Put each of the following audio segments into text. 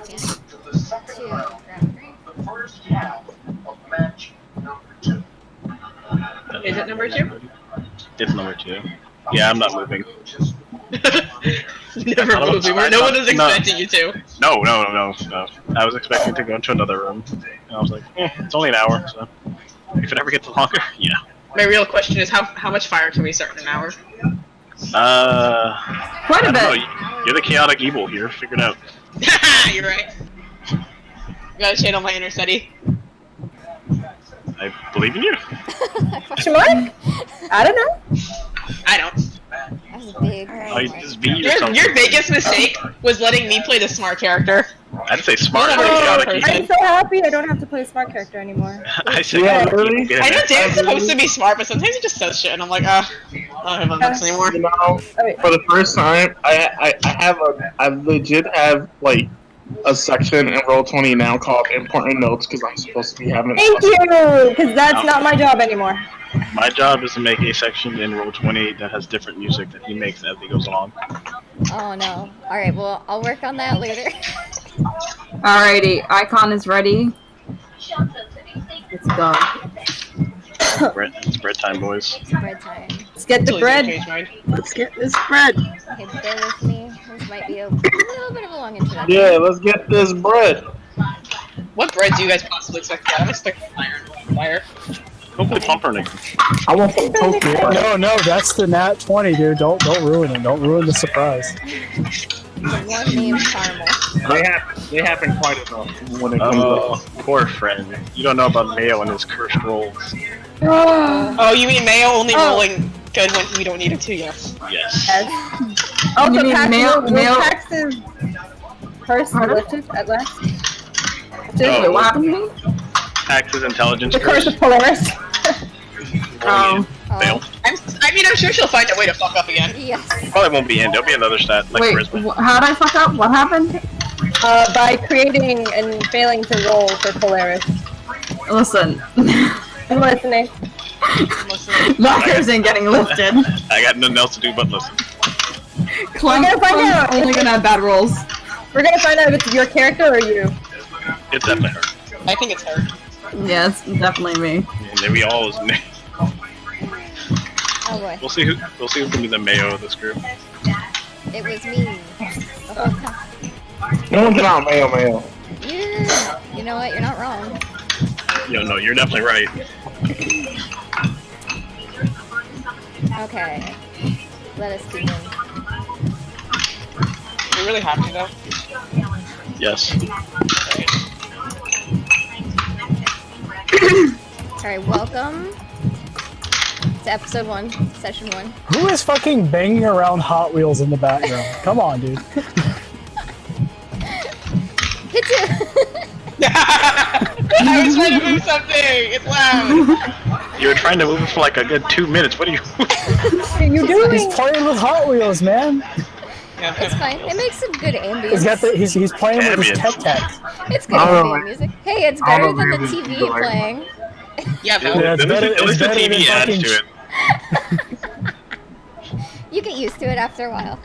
second to grab a drink. Is it number 2? It's number 2. Yeah, I'm not moving. Never moving. No one is expecting you to. No. I was expecting to go into another room. And I was like, it's only an hour, so if it ever gets longer, yeah. My real question is how much fire can we start in an hour? Quite a bit. Know. You're the chaotic evil here. Figure it out. You're right. Gotta channel my inner study. I believe in you. Question mark? I don't know. I don't. That was a big. Just be yourself. Your biggest mistake was letting me play the smart character. I didn't say smart. I'm so happy I don't have to play a smart character anymore. I said, really? I know Dan's supposed to be smart, but sometimes he just says shit, and I'm like, I don't have much anymore. You know, for the first time, I legit have like a section in Roll20 now called Important Notes because I'm supposed to be having. Thank you, because that's not my job anymore. My job is to make a section in Roll20 that has different music that he makes as he goes along. Oh no. Alright, well, I'll work on that later. Alrighty, icon is ready. It's done. It's bread time, boys. It's bread time. Let's get the bread. Let's get this bread. Okay, bear with me. This might be a little bit of a long introduction. Yeah, let's get this bread. What bread do you guys possibly expect to get? I'm expecting fire. Hopefully pumpernickel. I want some toast. No, that's the nat 20, dude. Don't ruin it. Don't ruin the surprise. The one named Caramel. They happen quite enough when it comes up. Poor friend. You don't know about Mayo and his cursed rolls. Oh, you mean Mayo only rolling good when we don't need it to? Yes. Yes. Oh, You so mean mail- taxes first lifted at last? Oh. What happened to me? Taxes, intelligence, The curse of Polaris. Fail. I'm sure she'll find a way to fuck up again. Yes. Probably won't be in. There'll be another stat like Wait, charisma. how'd I fuck up? What happened? By creating and failing to roll for Polaris. Listen. I'm listening. Lockers ain't getting lifted. I got nothing else to do but listen. Clump, We're gonna find out. only gonna have bad rolls. We're gonna find out if it's your character or you. It's definitely her. I think it's her. Yeah, it's definitely me. And then we all is. Oh boy. We'll see who can be the Mayo of this group. It was me. The whole time. No one's out, Mayo. Yeah. You know what? You're not wrong. No, you're definitely right. Okay. Let us begin. You're really happy though. Yes. Alright, welcome to episode 1, session 1. Who is fucking banging around Hot Wheels in the background? Come on, dude. Hit you! I was trying to move something! It's loud! You were trying to move it for like a good 2 minutes. What are you? What are you doing? He's playing with Hot Wheels, man. It's fine. It makes some good ambience. He's playing with his Ambience. tech. It's good ambient music. Hey, it's better than the TV playing. Yeah, but Yeah, it's better. At least the better than TV adds fucking to it. You get used to it after a while.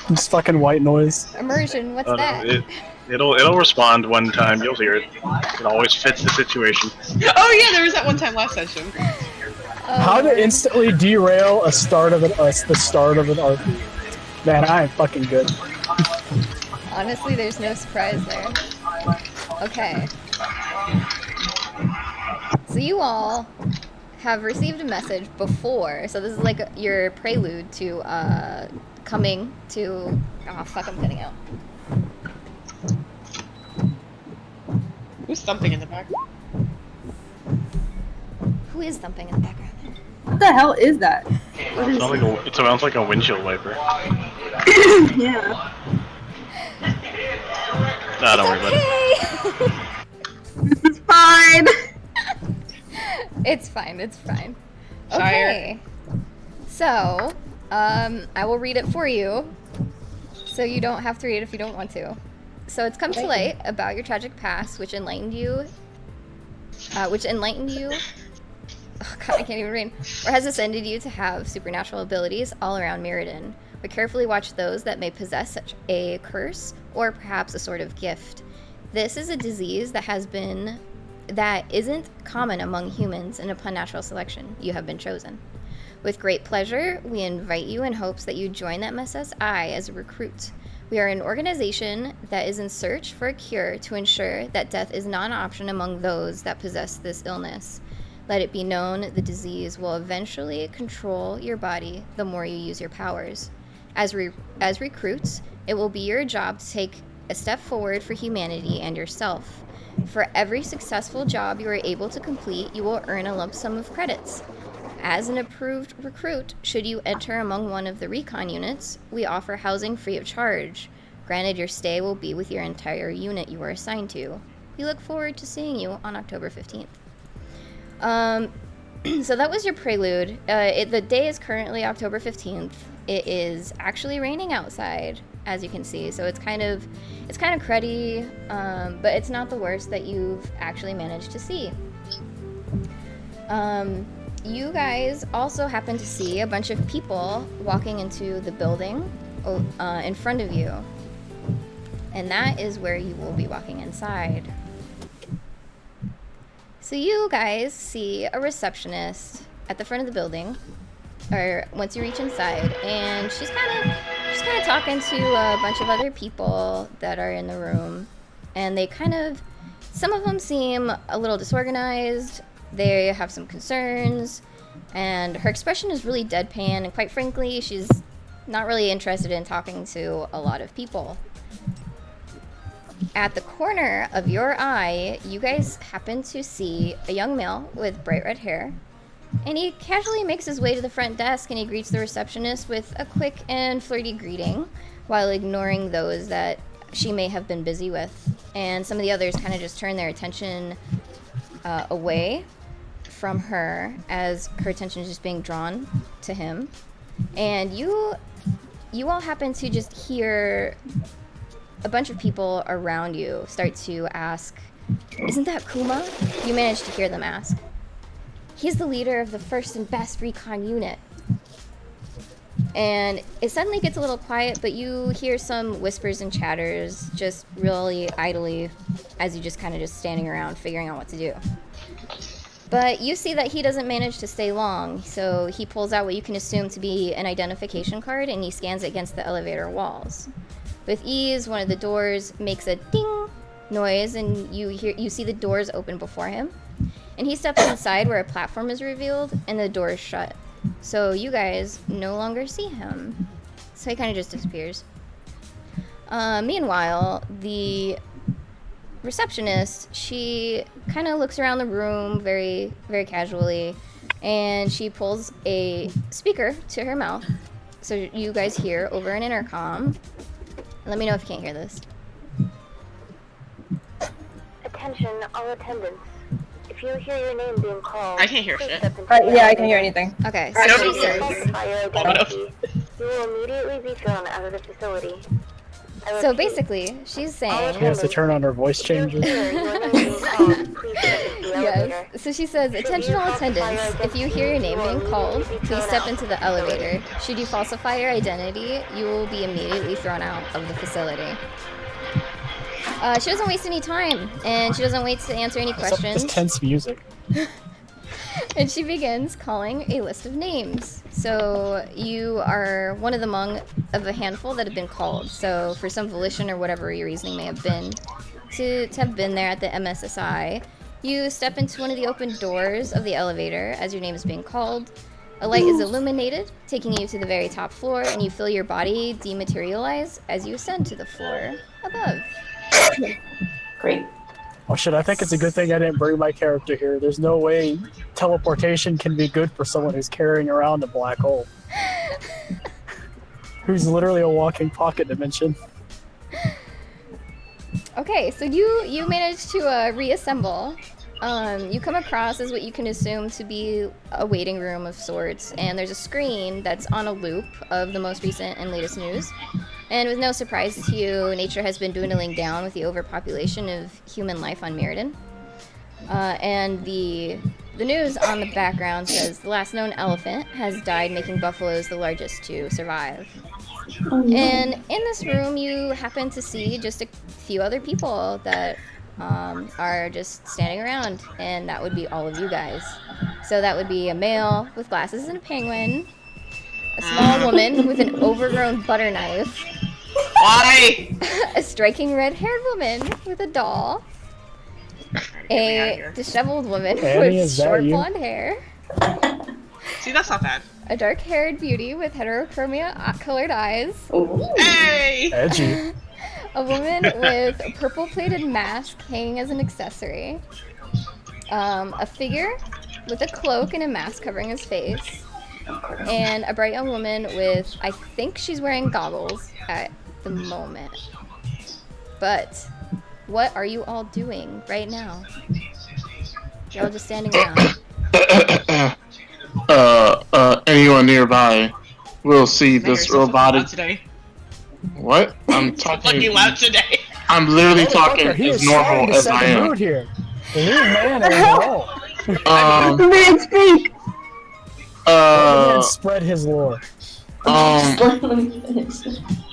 Just fucking white noise. Immersion, what's that? It'll respond one time. You'll hear it. It always fits the situation. oh yeah, there was that one time last session. How to instantly derail the start of an RPG. Man, I am fucking good. Honestly, there's no surprise there. Okay. So you all have received a message before, so this is like your prelude to coming to... Oh fuck, I'm cutting out. Who's thumping in the back? Who is thumping in the background? What the hell is that? It sounds like a windshield wiper. Yeah. Nah, don't worry about it. It's fine. It's fine, it's fine. Shire. Okay. So, I will read it for you, so you don't have to read it if you don't want to. So it's come to light about your tragic past, which enlightened you, oh god, I can't even read, or has ascended you to have supernatural abilities all around Mirrodin. but carefully watch those that may possess such a curse or perhaps a sort of gift. This is a disease that isn't common among humans, and upon natural selection, you have been chosen. With great pleasure, we invite you in hopes that you join the MSSI as a recruit. We are an organization that is in search for a cure to ensure that death is not an option among those that possess this illness. Let it be known the disease will eventually control your body the more you use your powers. As recruits, it will be your job to take a step forward for humanity and yourself. For every successful job you are able to complete, you will earn a lump sum of credits. As an approved recruit, should you enter among one of the recon units, we offer housing free of charge. Granted, your stay will be with your entire unit you are assigned to. We look forward to seeing you on October 15th. So that was your prelude. The day is currently October 15th. It is actually raining outside, as you can see, so it's kind of cruddy, but it's not the worst that you've actually managed to see. You guys also happen to see a bunch of people walking into the building in front of you, and that is where you will be walking inside. So you guys see a receptionist at the front of the building, or once you reach inside, and she's kind of talking to a bunch of other people that are in the room, and some of them seem a little disorganized. They have some concerns, and her expression is really deadpan, and quite frankly, she's not really interested in talking to a lot of people. At the corner of your eye, you guys happen to see a young male with bright red hair, and he casually makes his way to the front desk, and he greets the receptionist with a quick and flirty greeting while ignoring those that she may have been busy with. And some of the others kind of just turn their attention away from her as her attention is just being drawn to him. And you all happen to just hear a bunch of people around you start to ask, "Isn't that Kuma?" You manage to hear them ask. "He's the leader of the first and best recon unit." And it suddenly gets a little quiet, but you hear some whispers and chatters just really idly as you just kind of just standing around figuring out what to do. But you see that he doesn't manage to stay long, so he pulls out what you can assume to be an identification card, and he scans it against the elevator walls. With ease, one of the doors makes a ding noise, and you see the doors open before him. And he steps inside where a platform is revealed, and the door is shut. So you guys no longer see him. So he kind of just disappears. Meanwhile, the receptionist, she kind of looks around the room very, very casually, and she pulls a speaker to her mouth. So you guys hear over an intercom. Let me know if you can't hear this. Attention, all attendants. If you hear your name being called, I can't hear shit. Yeah, I can hear anything. Okay, I so don't she hear says, you will immediately be thrown out of the facility. so basically, she's saying, She has to turn on her voice changer. yes. So she says, "Attention all attendants, if you hear your name being called, please step into the elevator. Should you falsify your identity, you will be immediately thrown out of the facility." She doesn't waste any time, and she doesn't wait to answer any questions. It's tense music. And she begins calling a list of names. So you are one of a handful that have been called. So for some volition or whatever your reasoning may have been to have been there at the MSSI, you step into one of the open doors of the elevator as your name is being called. A light is illuminated, taking you to the very top floor, and you feel your body dematerialize as you ascend to the floor above. Great. Oh shit, I think it's a good thing I didn't bring my character here. There's no way teleportation can be good for someone who's carrying around a black hole. Who's literally a walking pocket dimension. Okay, so you managed to reassemble. You come across as what you can assume to be a waiting room of sorts, and there's a screen that's on a loop of the most recent and latest news. And with no surprise to you, nature has been dwindling down with the overpopulation of human life on Mirrodin. And the news on the background says the last known elephant has died, making buffaloes the largest to survive. And in this room, you happen to see just a few other people that are just standing around, and that would be all of you guys. So that would be a male with glasses and a penguin, a small woman with an overgrown butter knife, Why? a striking red-haired woman with a doll, a disheveled woman Annie, with is that short you? blonde hair, See, that's not bad. a dark-haired beauty with heterochromia-colored eyes, Hey! Edgy. a woman with a purple-plated mask hanging as an accessory, a figure with a cloak and a mask covering his face, and a bright young woman with, I think she's wearing goggles at the moment. But what are you all doing right now? You're all just standing around. Anyone nearby will see this You're so fucking loud robotic. today. What? I'm Fucking talking. loud today. I'm literally talking Motherfucker, he as is starting normal to as set I the am. mood here. The new man is wrong. The man speak! The man Uh, spread his lore.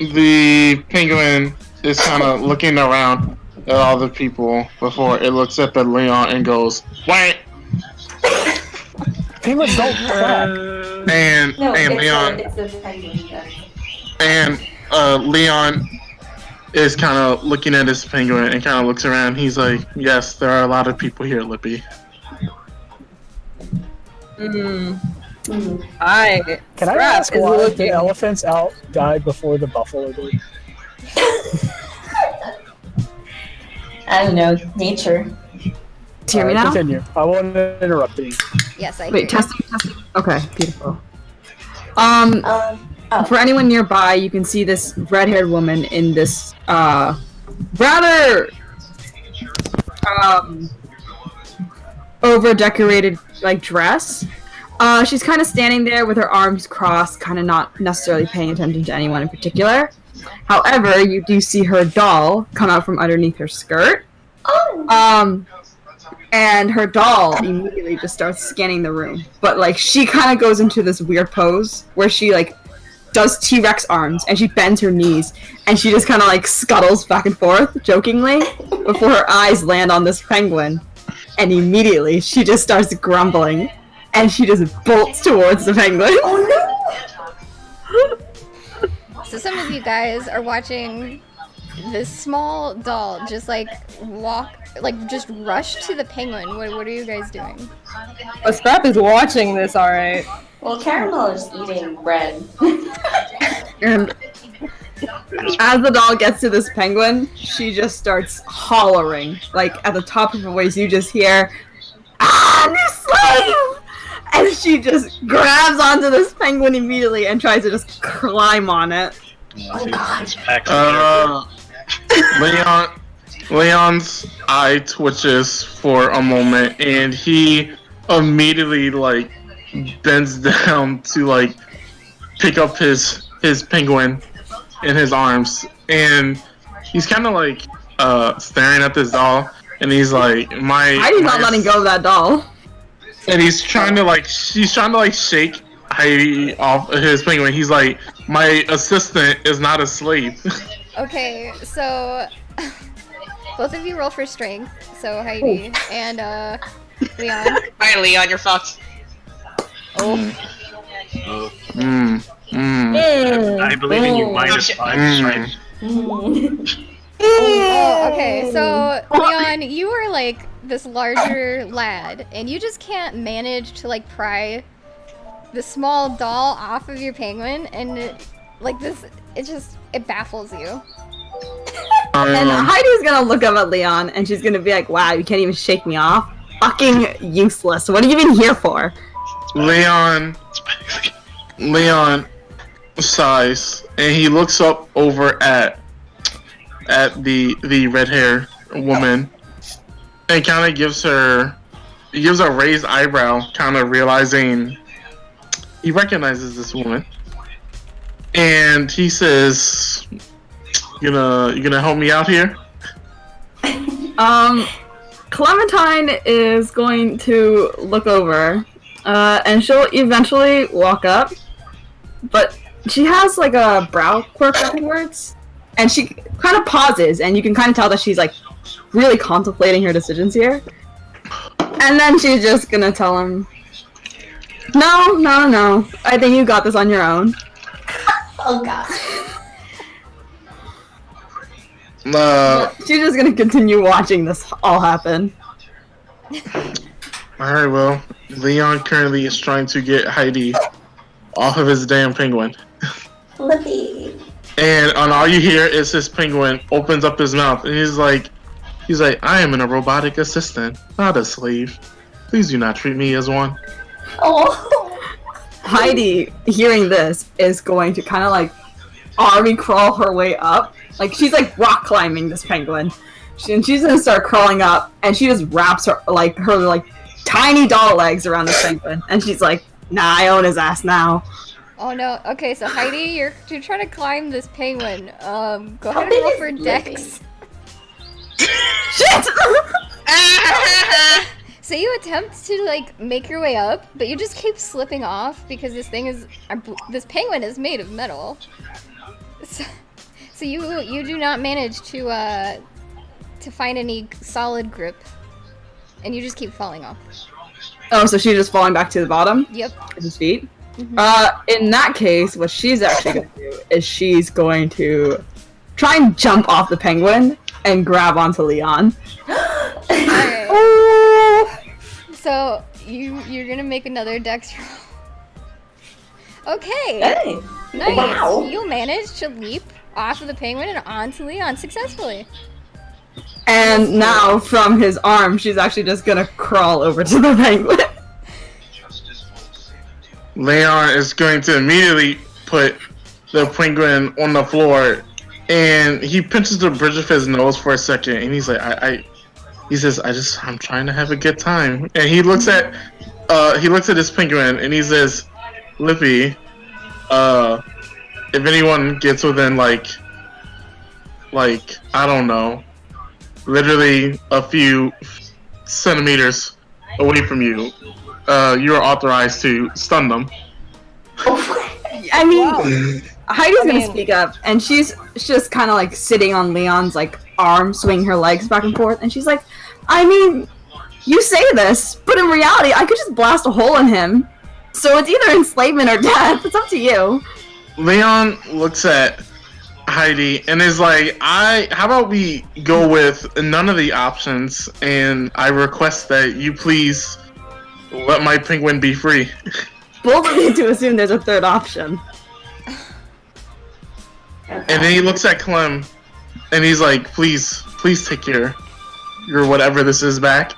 the penguin is kind of looking around at all the people before it looks up at Leon and goes, "What?" Penguins don't clap. And No, and it's a penguin. and Leon is kind of looking at his penguin and kind of looks around. He's like, "Yes, there are a lot of people here, Lippy." I Can I Scrap ask is why looking. the elephants out died before the buffalo did? I don't know, nature. Do you hear me now? Continue. I won't interrupt you. Yes, I hear Wait, you. testing. Okay, beautiful. Oh. For anyone nearby, you can see this red-haired woman in this, rather, over-decorated, like, dress. She's kind of standing there with her arms crossed, kind of not necessarily paying attention to anyone in particular. However, you do see her doll come out from underneath her skirt. Oh. And her doll immediately just starts scanning the room. But, like, she kind of goes into this weird pose where she, like, does T-Rex arms, and she bends her knees, and she just kind of, like, scuttles back and forth, jokingly, before her eyes land on this penguin. And immediately, she just starts grumbling, and she just bolts towards the penguin. So some of you guys are watching this small doll just like just rush to the penguin. What are you guys doing? Scrap is watching this, alright. Well, Caramel is eating bread. And as the doll gets to this penguin, she just starts hollering. Like, at the top of her voice, you just hear, "Ah, new slave!" And she just grabs onto this penguin immediately and tries to just climb on it. Oh god. Leon's eye twitches for a moment, and he immediately like bends down to like pick up his penguin in his arms, and he's kind of like staring at this doll, and he's like, Heidi's not letting go of that doll. and he's trying to shake Heidi off his penguin. He's like, my assistant is not a slave. Okay, so both of you roll for strength. So Heidi and Leon. Alright, Leon, you're fucked. I believe in you. -5 is fine. Oh, okay, so Leon, you are like this larger lad, and you just can't manage to like pry the small doll off of your penguin, and it baffles you. And Heidi's gonna look up at Leon, and she's gonna be like, "Wow, you can't even shake me off? Fucking useless. What are you even here for?" Leon sighs, and he looks up over at the red hair woman, and kind of gives a raised eyebrow, kind of realizing he recognizes this woman, and he says, "You gonna help me out here?" Clementine is going to look over, and she'll eventually walk up, but she has like a brow quirk afterwards, and she kind of pauses, and you can kind of tell that she's like really contemplating her decisions here. And then she's just gonna tell him, No. I think you got this on your own. Oh god. She's just gonna continue watching this all happen. Alright, well, Leon currently is trying to get Heidi off of his damn penguin. Lippy. And all you hear is his penguin opens up his mouth and he's like, I am a robotic assistant, not a slave. Please do not treat me as one. Oh. Heidi, hearing this, is going to kind of like army crawl her way up. Like she's like rock climbing this penguin. She's gonna start crawling up, and she just wraps her tiny doll legs around the penguin, and she's like, "Nah, I own his ass now." Oh no. Okay, so Heidi, you're trying to climb this penguin. Go ahead and roll for Dex. Shit! So you attempt to like make your way up, but you just keep slipping off because this penguin is made of metal. So you do not manage to find any solid grip, and you just keep falling off. Oh, so she's just falling back to the bottom? Yep. At his feet? Mm-hmm. In that case, what she's actually going to do is she's going to try and jump off the penguin and grab onto Leon. Alright. So you're gonna make another Dex roll. Okay. Hey. Nice. Wow. You managed to leap off of the penguin and onto Leon successfully. And now, from his arm, she's actually just gonna crawl over to the penguin. Leon is going to immediately put the penguin on the floor, and he pinches the bridge of his nose for a second, and he's like, he says, I'm trying to have a good time. And he looks at his penguin, and he says, Lippy, if anyone gets within like, I don't know, literally a few centimeters away from you, you are authorized to stun them. I mean, Heidi's gonna speak up, and she's just kind of like sitting on Leon's like arm, swinging her legs back and forth, and she's like, I mean, you say this, but in reality, I could just blast a hole in him. So it's either enslavement or death. It's up to you. Leon looks at Heidi and is like, how about we go with none of the options, and I request that you please let my penguin be free. Both of you to assume there's a third option. And then he looks at Clem, and he's like, please take your whatever this is back.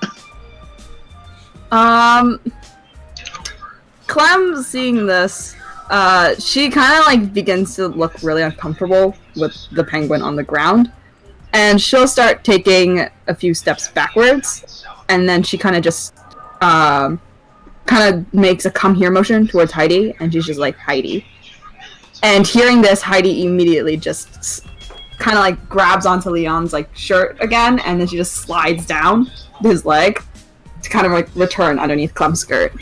Clem, seeing this, she kind of like begins to look really uncomfortable with the penguin on the ground, and she'll start taking a few steps backwards, and then she kind of just kind of makes a come here motion towards Heidi, and she's just like, Heidi. And hearing this, Heidi immediately just kind of like grabs onto Leon's like shirt again, and then she just slides down his leg to kind of like return underneath Clem's skirt.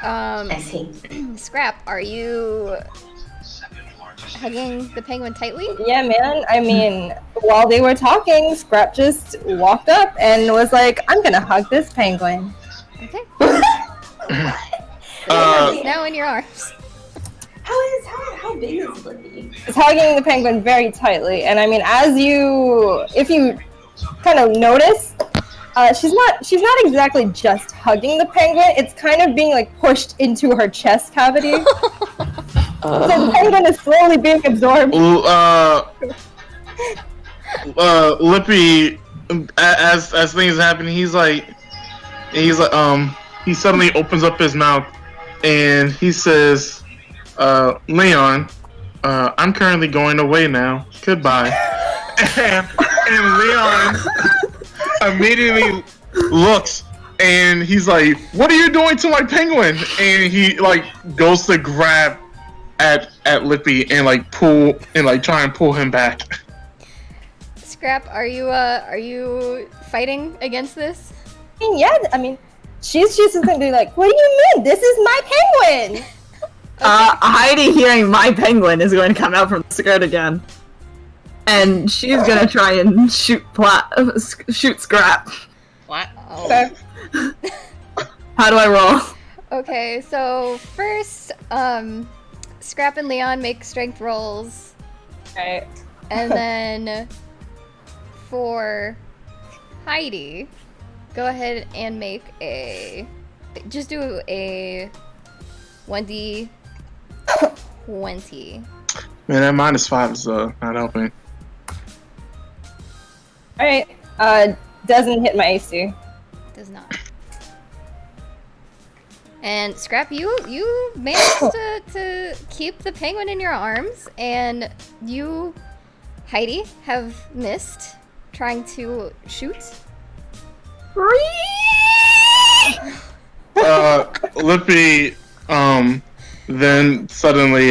I see. Scrap, are you hugging the penguin tightly? Yeah, man. I mean, while they were talking, Scrap just walked up and was like, I'm gonna hug this penguin. Okay. Uh, It's now in your arms. How big is Lippy? It's hugging the penguin very tightly, and I mean, if you kind of notice, she's not exactly just hugging the penguin. It's kind of being like pushed into her chest cavity. So the penguin is slowly being absorbed. Lippy, as things happen, he suddenly opens up his mouth and he says, Leon, I'm currently going away now. Goodbye. and Leon immediately looks and he's like, what are you doing to my penguin? And he like goes to grab at Lippy and like pull and like try and pull him back. Scrap, are you fighting against this? Yeah, I mean, she's just gonna be like, what do you mean? This is my penguin! Heidi hearing my penguin is going to come out from the skirt again. And she's gonna try and shoot Scrap. What? Okay. How do I roll? Okay, so first, Scrap and Leon make strength rolls. Alright. And then for Heidi, go ahead and make just do a 1d20. Man, that -5 is not helping. Alright. Doesn't hit my AC. Does not. And Scrap, you managed to keep the penguin in your arms, and you, Heidi, have missed trying to shoot. Lippy, then suddenly,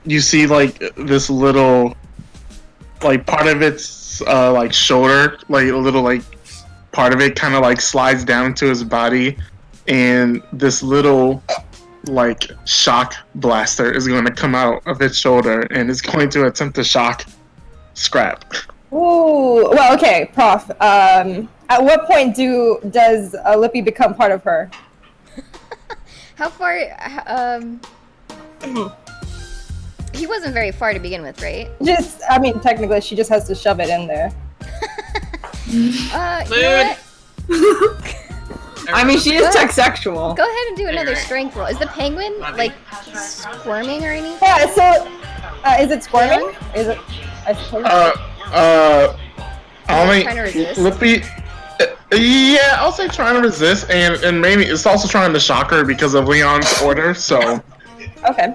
you see, like, this little, like, part of its, like, shoulder, like, a little, like, part of it kind of, like, slides down into his body, and this little, like, shock blaster is going to come out of its shoulder, and is going to attempt to shock Scrap. Ooh, well, okay, Prof. At what point does Lippy become part of her? How far, he wasn't very far to begin with, right? Just, I mean, technically, she just has to shove it in there. You know what? I mean, she is tech-sexual. Go ahead and do another strength roll. Is the penguin, like, squirming or anything? Yeah, so, is it squirming? Is it, I suppose? Only trying to resist? Lippy. Yeah, I'll say trying to resist, and maybe it's also trying to shock her because of Leon's order. So. Okay.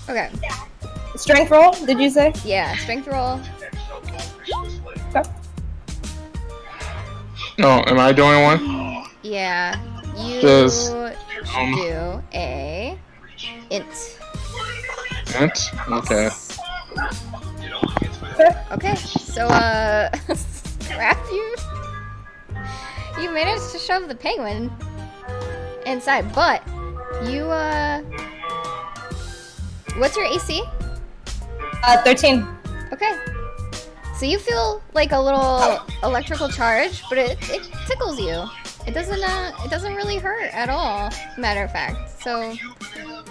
Okay. Strength roll? Did you say? Yeah, strength roll. Okay. Oh, am I doing one? Yeah, you Does, should do a int. Int? Okay. Okay, so Scrap, you managed to shove the penguin inside, but you what's your AC? 13. Okay. So you feel like a little electrical charge, but it tickles you. It doesn't really hurt at all, matter of fact. So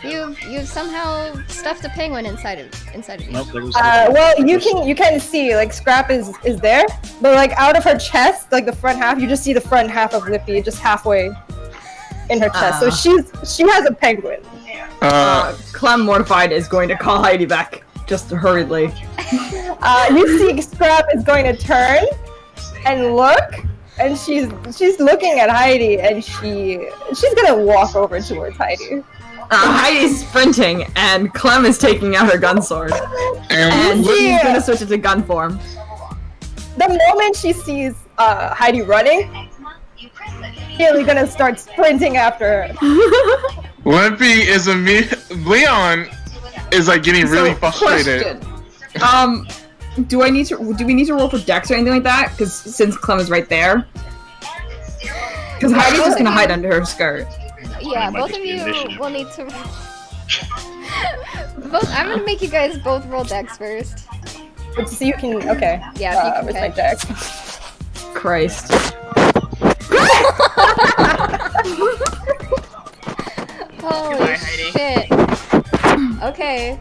you've somehow stuffed a penguin inside of you. Nope, there was Well, you kind of see, like, Scrap is there, but, like, out of her chest, like, the front half, you just see the front half of Lippy just halfway in her chest. So she has a penguin. Clem, mortified, is going to call Heidi back, just hurriedly. You see Scrap is going to turn and look, and she's looking at Heidi, and she's gonna walk over towards Heidi. Heidi's sprinting, and Clem is taking out her gun sword. And she's gonna switch it to gun form. The moment she sees Heidi running, she's gonna start sprinting after her. Lippy is Leon is like getting really frustrated. Question. Do we need to roll for Dex or anything like that? Because since Clem is right there. Because Heidi's just gonna hide under her skirt. Yeah, both of you will need to. I'm gonna make you guys both roll Dex first. But so you can, okay. Yeah, if you with can my Dex. Christ. Holy shit. Okay.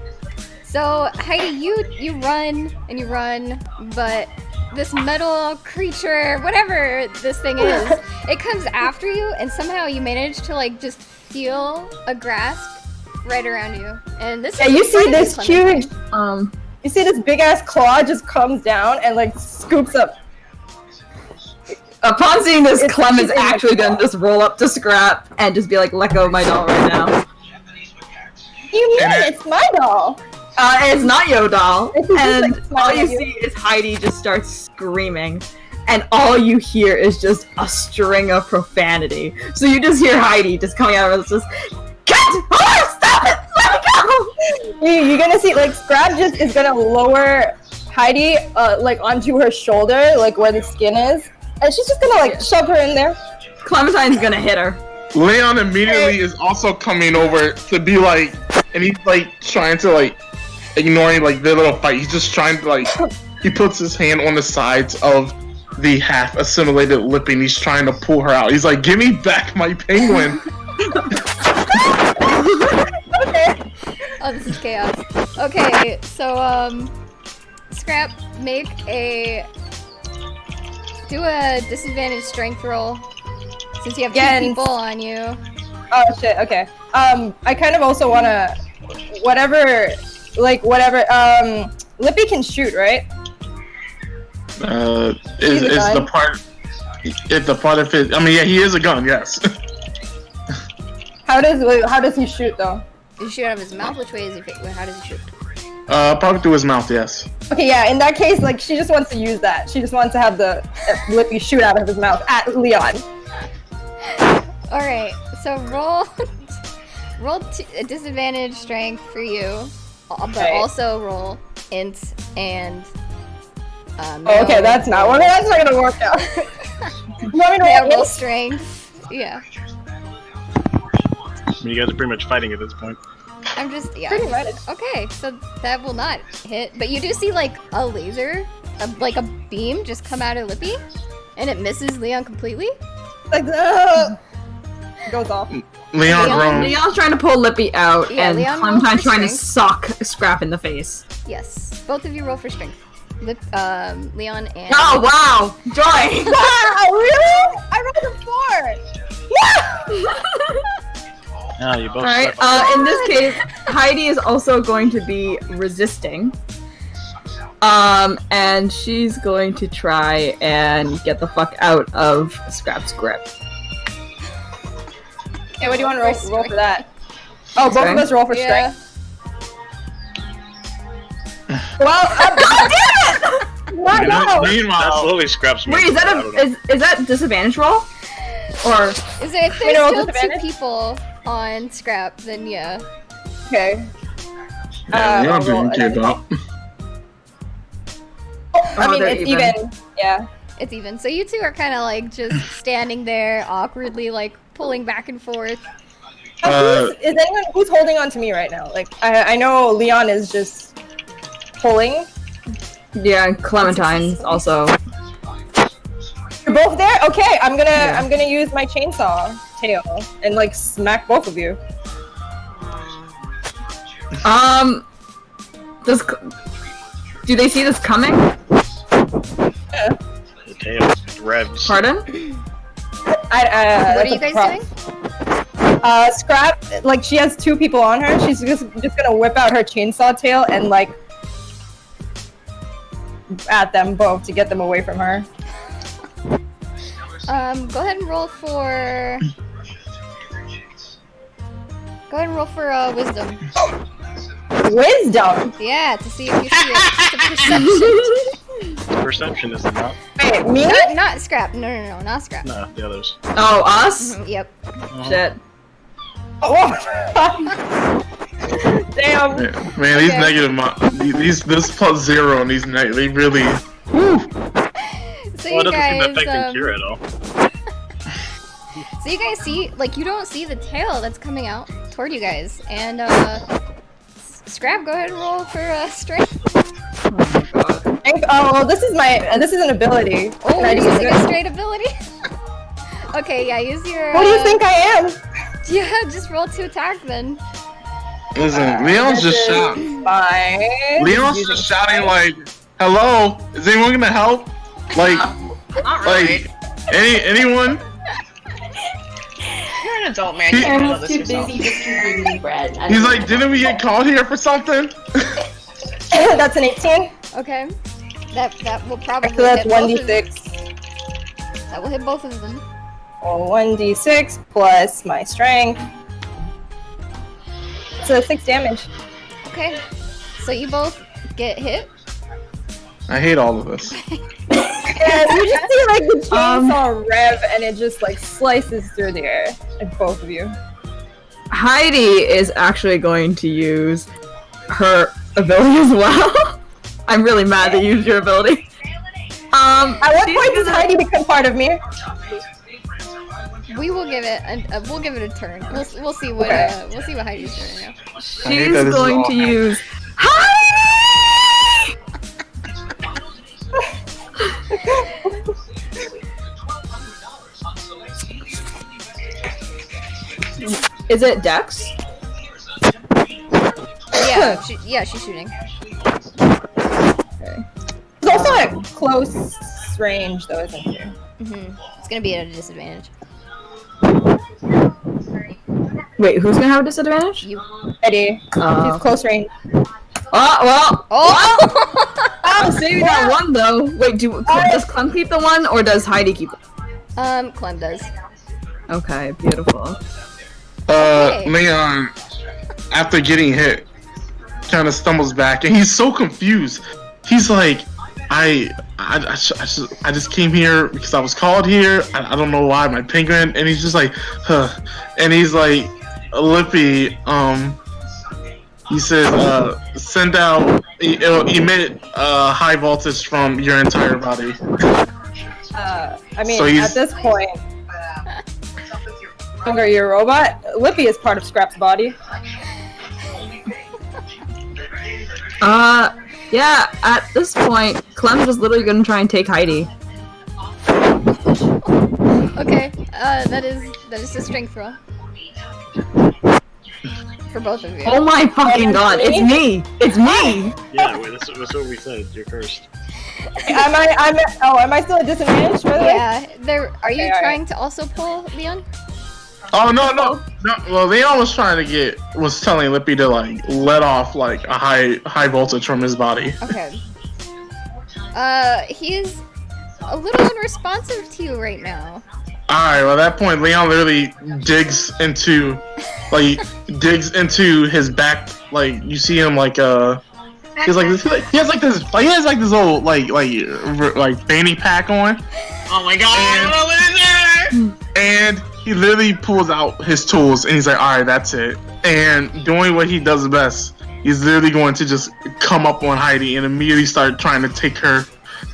So Heidi, you run and you run, but this metal creature, whatever this thing is, it comes after you, and somehow you manage to like just feel a grasp right around you. And this Yeah, you see this huge, thing. you see this big ass claw just comes down and like scoops up. Upon seeing this, Clem is actually gonna just roll up to Scrap and just be like, let go of my doll right now. You mean it's my doll? It's not your doll. And like, all you see is Heidi just starts screaming. And all you hear is just a string of profanity. So you just hear Heidi just coming out of it, just, "Cut! Oh, stop it! Let me go!" You're gonna see, like, Scrap just is gonna lower Heidi, like, onto her shoulder, like, where the skin is. And she's just gonna, like, shove her in there. Clementine's gonna hit her. Leon immediately is also coming over to be like, and he's like trying to like ignoring like the little fight. He's just trying to like, he puts his hand on the sides of the half assimilated Lippy and he's trying to pull her out. He's like, give me back my penguin. Okay. Oh, this is chaos. Okay, so Scrap, do a disadvantage strength roll since you have two people on you. Oh shit. Okay. I kind of also wanna, whatever. Lippy can shoot, right? Is the part? If the part of it, I mean, yeah, he is a gun. Yes. How does he shoot though? Does he shoot out of his mouth? Which way is he? How does he shoot? Probably through his mouth. Yes. Okay, yeah. In that case, like she just wants to use that. She just wants to have the Lippy shoot out of his mouth at Leon. All right. So roll a disadvantage strength for you, but also roll int and. Oh, okay, that's not gonna work out. You want me to roll strength? Yeah. I mean, you guys are pretty much fighting at this point. I'm just, yeah. Pretty much. Okay, so that will not hit, but you do see like a laser, like a beam just come out of Lippy, and it misses Leon completely. Like, goes off. Leon's trying to pull Lippy out, Yeah, and Leon Clementine's trying to strength. sock Scrap in the face. Yes, both of you roll for strength. Leon and. Oh wow, Joy! Really? I rolled a 4. Ah, you both. Alright, in this case, Heidi is also going to be resisting. And she's going to try and get the fuck out of Scrap's grip. Okay, what do you want to roll for that? Oh, both of us roll for strength. Well, God damn it! Why no? That's literally Scrap's. Wait, is that disadvantage roll? Or is it if there's still 2 people on Scrap, then yeah. Okay. Yeah, Leon didn't give up. I mean, it's even. Yeah. It's even. So you two are kind of like just standing there awkwardly, like pulling back and forth. Who's holding on to me right now? Like, I know Leon is just pulling. Yeah, Clementine's also. You're both there? Okay, I'm gonna use my chainsaw tail and like smack both of you. Do they see this coming? Yeah. The tail revs. Pardon? What are you guys doing? Scrap, like she has 2 people on her. She's just gonna whip out her chainsaw tail and like at them both to get them away from her. Go ahead and roll for. Go ahead and roll for wisdom. Wisdom? Yeah, to see if you see it. It's a perception. Perception is it not? Wait, me? Not Scrap. No, not Scrap. No, the others. Oh, us? Yep. Shit. Oh. Damn. Man, these negative this plus 0 and these negative, they really. Whew. So Well, you it doesn't seem to guys, affect Kira at all. so you guys see, like, you don't see the tail that's coming out toward you guys, and Scrap, go ahead and roll for strength. Oh, well, this is an ability. Oh, you're using a straight ability. Okay, yeah, use your. What do you think I am? Yeah, just roll to attack then. Listen, Leon's just shouting. Leon's just shouting like, "Hello, is anyone gonna help?" Like, not really. Like, anyone? You're an adult man. You can handle this yourself. Busy distributing me bread. He's like, "Didn't we get called here for something?" That's an 18. Okay, that will probably. So that's hit both 1d6. That will hit both of them. Oh, 1d6 plus my strength. So 6 damage. Okay, so you both get hit. I hate all of this. Yeah, you just see like the chainsaw rev and it just like slices through the air at both of you. Heidi is actually going to use her ability as well. I'm really mad that you used your ability. At what point does Heidi become part of me? We will give it a turn. We'll see what Heidi's doing now. She's going to use Heidi! Is it Dex? Yeah, she's shooting. It's also at close range, though, isn't she? It's gonna be at a disadvantage. Wait, who's gonna have a disadvantage? You. Eddie. She's close range. Oh, well. Oh! I'm saving that one, though. Wait, does Clem keep the one, or does Heidi keep it? Clem does. Okay, beautiful. Leon, after getting hit, kind of stumbles back, and he's so confused. He's like, I just came here because I was called here. I don't know why, my penguin. And he's just like, huh. And he's like, Lippy, he says, send out, emit high voltage from your entire body. I mean, at this point, are you a robot? Lippy is part of Scrap's body. Yeah, at this point, Clem's just literally gonna try and take Heidi. Okay, that is a strength roll. For both of you. Oh my fucking god, it's me! It's me! Yeah, wait, that's what we said. You're cursed. Am I still at disadvantage, by the way? Yeah, are you trying to also pull, Leon? Oh, no. Well, Leon was was telling Lippy to, like, let off, like, a high voltage from his body. Okay. He is a little unresponsive to you right now. Alright, well, at that point, Leon literally digs into his back, like, you see him, like, he has like this old, like fanny pack on. Oh my god! And he literally pulls out his tools and he's like, alright, that's it. And doing what he does best, he's literally going to just come up on Heidi and immediately start trying to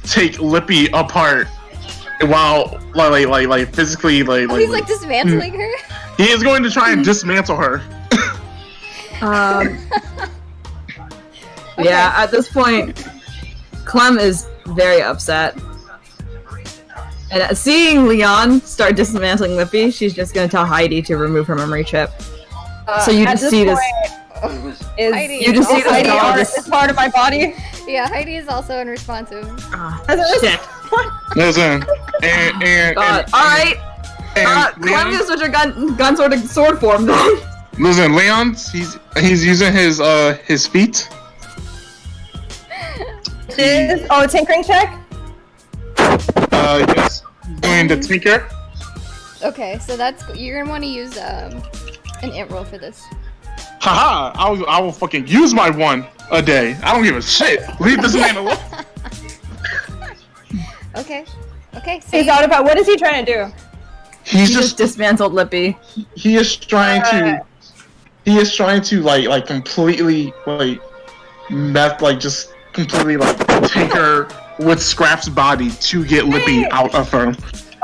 take Lippy apart while like physically he's like dismantling her? He is going to try and dismantle her. Okay. Yeah, at this point, Clem is very upset. And seeing Leon start dismantling Lippy, she's just gonna tell Heidi to remove her memory chip. So you just see this. Heidi You just see this doll is part of my body. Yeah, Heidi is also unresponsive. Shit. Listen, and alright. Clem is with your gun sword form then. Listen, Leon's he's using his feet. Tinkering check? Yes. Doing the tinker. Okay, so you're gonna want to use an int roll for this. Haha! I will fucking use my one a day. I don't give a shit. Leave this man alone. Okay. So He's out about. What is he trying to do? He just dismantled Lippy. He is trying to like completely just completely tinker with Scrap's body to get Lippy out of her.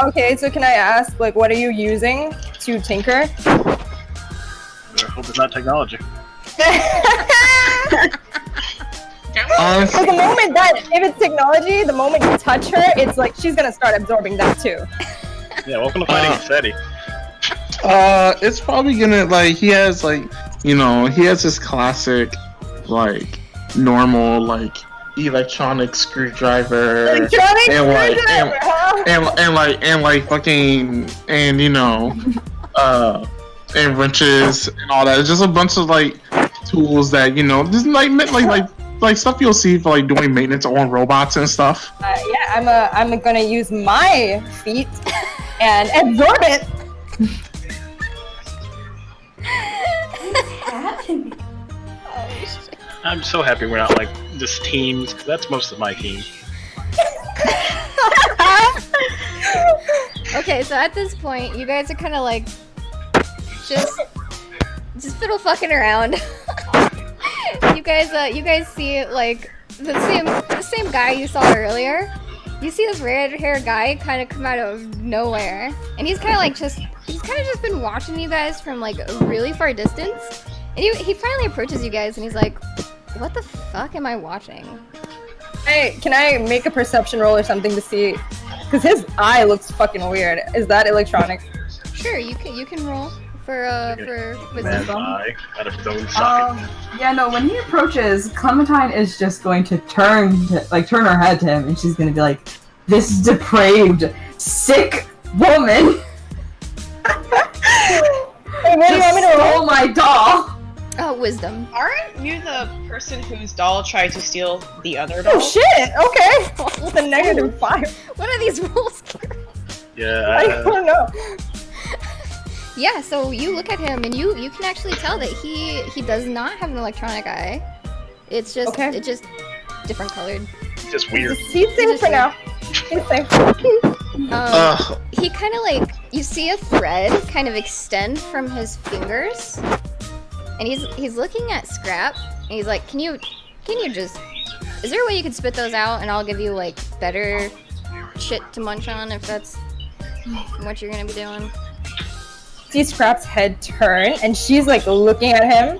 Okay, so can I ask, like, what are you using to tinker? I hope it's not technology. So the moment if it's technology, the moment you touch her, it's like she's gonna start absorbing that too. Yeah, welcome to fighting Fetty. It's probably gonna he has his classic normal electronic screwdriver and wrenches and all that. It's just a bunch of tools that just stuff you'll see for doing maintenance on robots and stuff. Yeah, I'm gonna use my feet and absorb it. I'm so happy we're not just teams, because that's most of my team. Okay, so at this point, you guys are kind of just fiddle fucking around. You guys see the same guy you saw earlier. You see this red hair guy kind of come out of nowhere, and he's kind of just he's kind of just been watching you guys from like a really far distance, and he finally approaches you guys and he's like, "What the fuck am I watching?" Hey, can I make a perception roll or something to see? Because his eye looks fucking weird. Is that electronic? Sure, you can roll for Man's wisdom. eye out of his own socket. Yeah, no, when he approaches, Clementine is just going to turn her head to him, and she's going to be like, "This depraved, sick woman Hey, what do you want me to roll? stole my doll." Oh, wisdom. Aren't you the person whose doll tried to steal the other doll? Oh shit! Okay, with a -5. What are these rules? Yeah, I don't know. Yeah, so you look at him and you can actually tell that he does not have an electronic eye. It's just it's just different colored. just weird. He's safe for now. He's safe. He kind of like, you see a thread kind of extend from his fingers, and he's looking at Scrap, and he's like, can you just, is there a way you could spit those out and I'll give you like better shit to munch on if that's what you're gonna be doing? See Scrap's head turn, and she's like looking at him,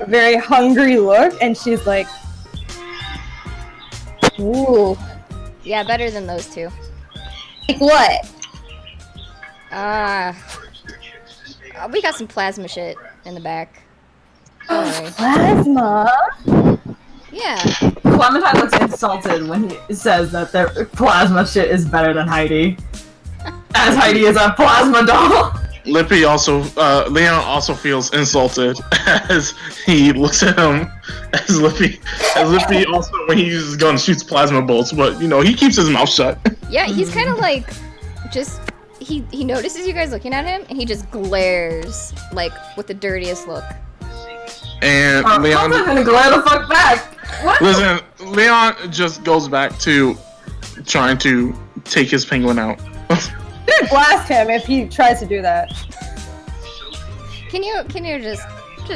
a very hungry look, and she's like, "Ooh, Yeah, better than those two. like what?" We got some plasma shit in the back. Don't worry. Plasma. Yeah. Clementine looks insulted when he says that their plasma shit is better than Heidi. As Heidi is a plasma doll. Lippy also, Leon also feels insulted as he looks at him. As Lippy also, when he uses his gun, shoots plasma bolts, but you know he keeps his mouth shut. Yeah, he's kind of like, just he notices you guys looking at him, and he just glares like with the dirtiest look. And Leon, I'm gonna glare the fuck back. What? listen, Leon just goes back to trying to take his penguin out. Blast him if he tries to do that. Can you just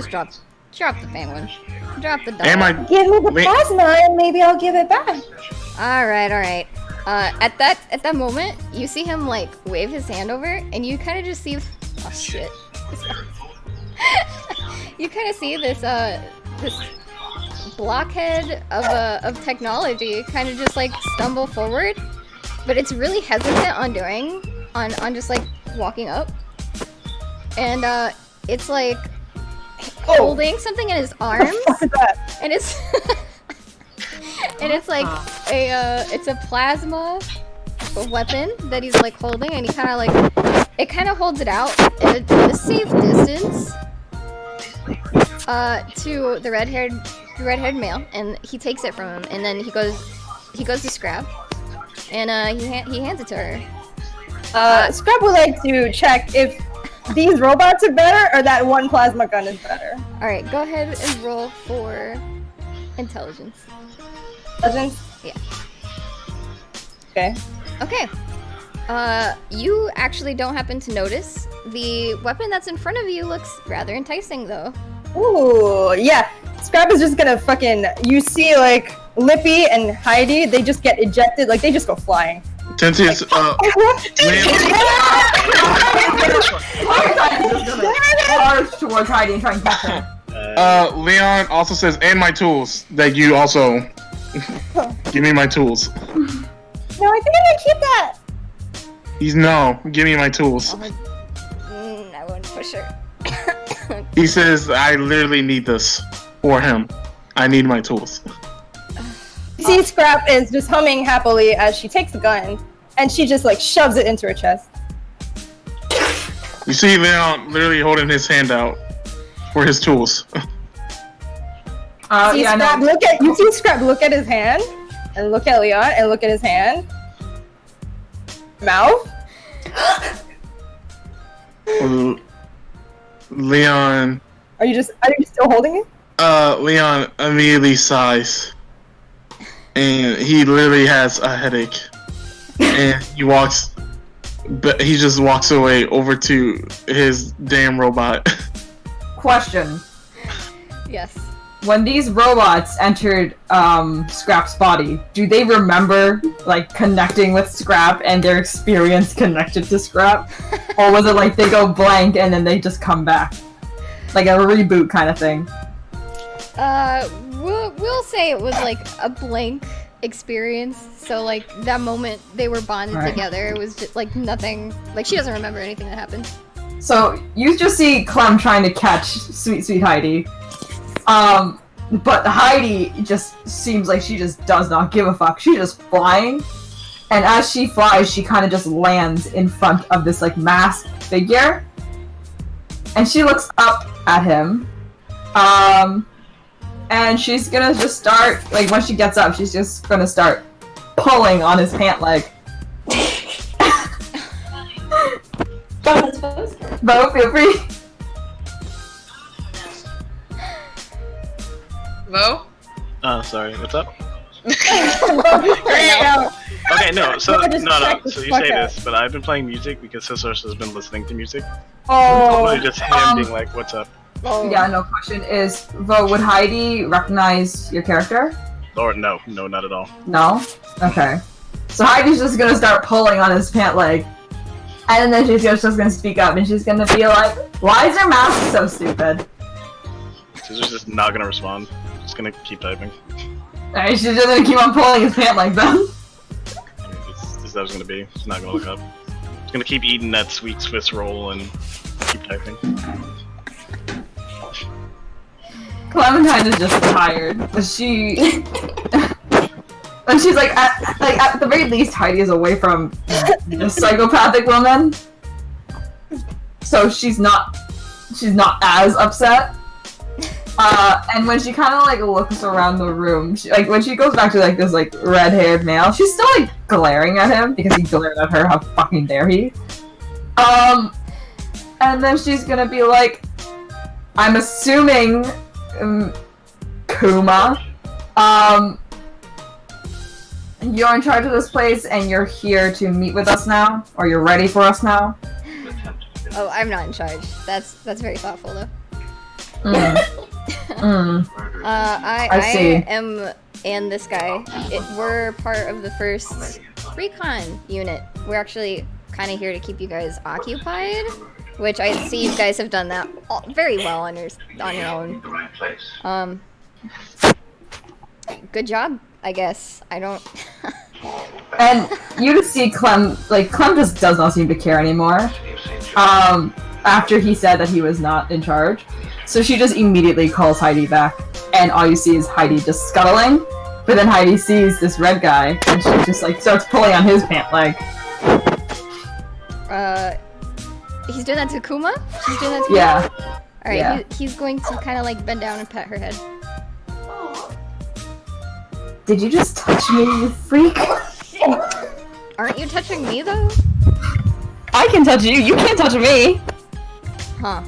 drop the penguin, drop the dog. Am I? Give me the plasma, and maybe I'll give it back. All right. At that moment, you see him like wave his hand over, and you kind of just see, oh shit. You kind of see this blockhead of technology kind of just like stumble forward, but it's really hesitant on just like walking up, and it's like holding something in his arms, and it's and it's like it's a plasma weapon that he's like holding, and he kind of like, it kind of holds it out at a safe distance to the red-haired male, and he takes it from him, and then he goes to Scrap, and he hands it to her. Scrap would like to check if these robots are better or that one plasma gun is better. All right, go ahead and roll for intelligence. Intelligence? Yeah. Okay. Okay. You actually don't happen to notice the weapon that's in front of you looks rather enticing, though. Ooh, yeah. Scrap is just gonna fucking. You see, like Lippy and Heidi, they just get ejected, like they just go flying. Tinty is Charge towards Heidi and try and catch her. Leon also says, and my tools, that you also give me my tools. No, I think I'm gonna keep that. He's no, give me my tools. I wouldn't push her. He says, I literally need this for him. I need my tools. You see, Scrap is just humming happily as she takes the gun, and she just like shoves it into her chest. You see Leon literally holding his hand out for his tools. You see Scrap look at his hand, and look at Leon, and look at his hand. Mouth. Leon. Are you still holding it? Leon immediately sighs. And he literally has a headache. And he just walks away over to his damn robot. Question. Yes. when these robots entered Scrap's body, do they remember like connecting with Scrap and their experience connected to Scrap, or was it like they go blank and then they just come back, like a reboot kind of thing? We'll say it was like a blank experience. So like that moment they were bonded together, it was just like nothing. Like she doesn't remember anything that happened. So you just see Clem trying to catch sweet Heidi. But Heidi just seems like she just does not give a fuck. She's just flying. And as she flies, she kind of just lands in front of this, like, masked figure. And she looks up at him. And she's gonna just start, like, when she gets up, she's just gonna start pulling on his pant leg. Bo, feel free. Mo? Oh, sorry. What's up? Right Okay, no. So No, just check So the you fuck say out. this, but I've been playing music because Sisters has been listening to music. Oh, Literally just him being like, "What's up?" Yeah, no question. Is, Vo, would Heidi recognize your character? Or no, not at all. No? Okay. So Heidi's just gonna start pulling on his pant leg. And then she's just gonna speak up and she's gonna be like, why is your mask so stupid? She's just not gonna respond. Just gonna keep typing. Alright, she's just gonna keep on pulling his pant leg then. This that was gonna be. She's not gonna look up. She's gonna keep eating that sweet Swiss roll and keep typing. Clementine is just tired. But she... and she's like, at the very least, Heidi is away from the psychopathic woman. So she's not as upset. And when she kind of like looks around the room, like when she goes back to like this like red-haired male, she's still like glaring at him because he glared at her. How fucking dare he? And then she's gonna be like, I'm assuming, Kuma, you're in charge of this place and you're here to meet with us now, or you're ready for us now. Oh, I'm not in charge. That's very thoughtful though. I see. am, and this guy, we're part of the first recon unit. We're actually kind of here to keep you guys occupied, which I see you guys have done that very well on your own. Good job, I guess. I don't. And you just see Clem just does not seem to care anymore. After he said that he was not in charge. So she just immediately calls Heidi back, and all you see is Heidi just scuttling, but then Heidi sees this red guy, and she just like starts pulling on his pant leg. He's doing that to Kuma? She's doing that to Yeah. Kuma? Alright, Yeah. he's going to kind of like bend down and pet her head. Did you just touch me, you freak? Aren't you touching me though? I can touch you. You can't touch me. Huh.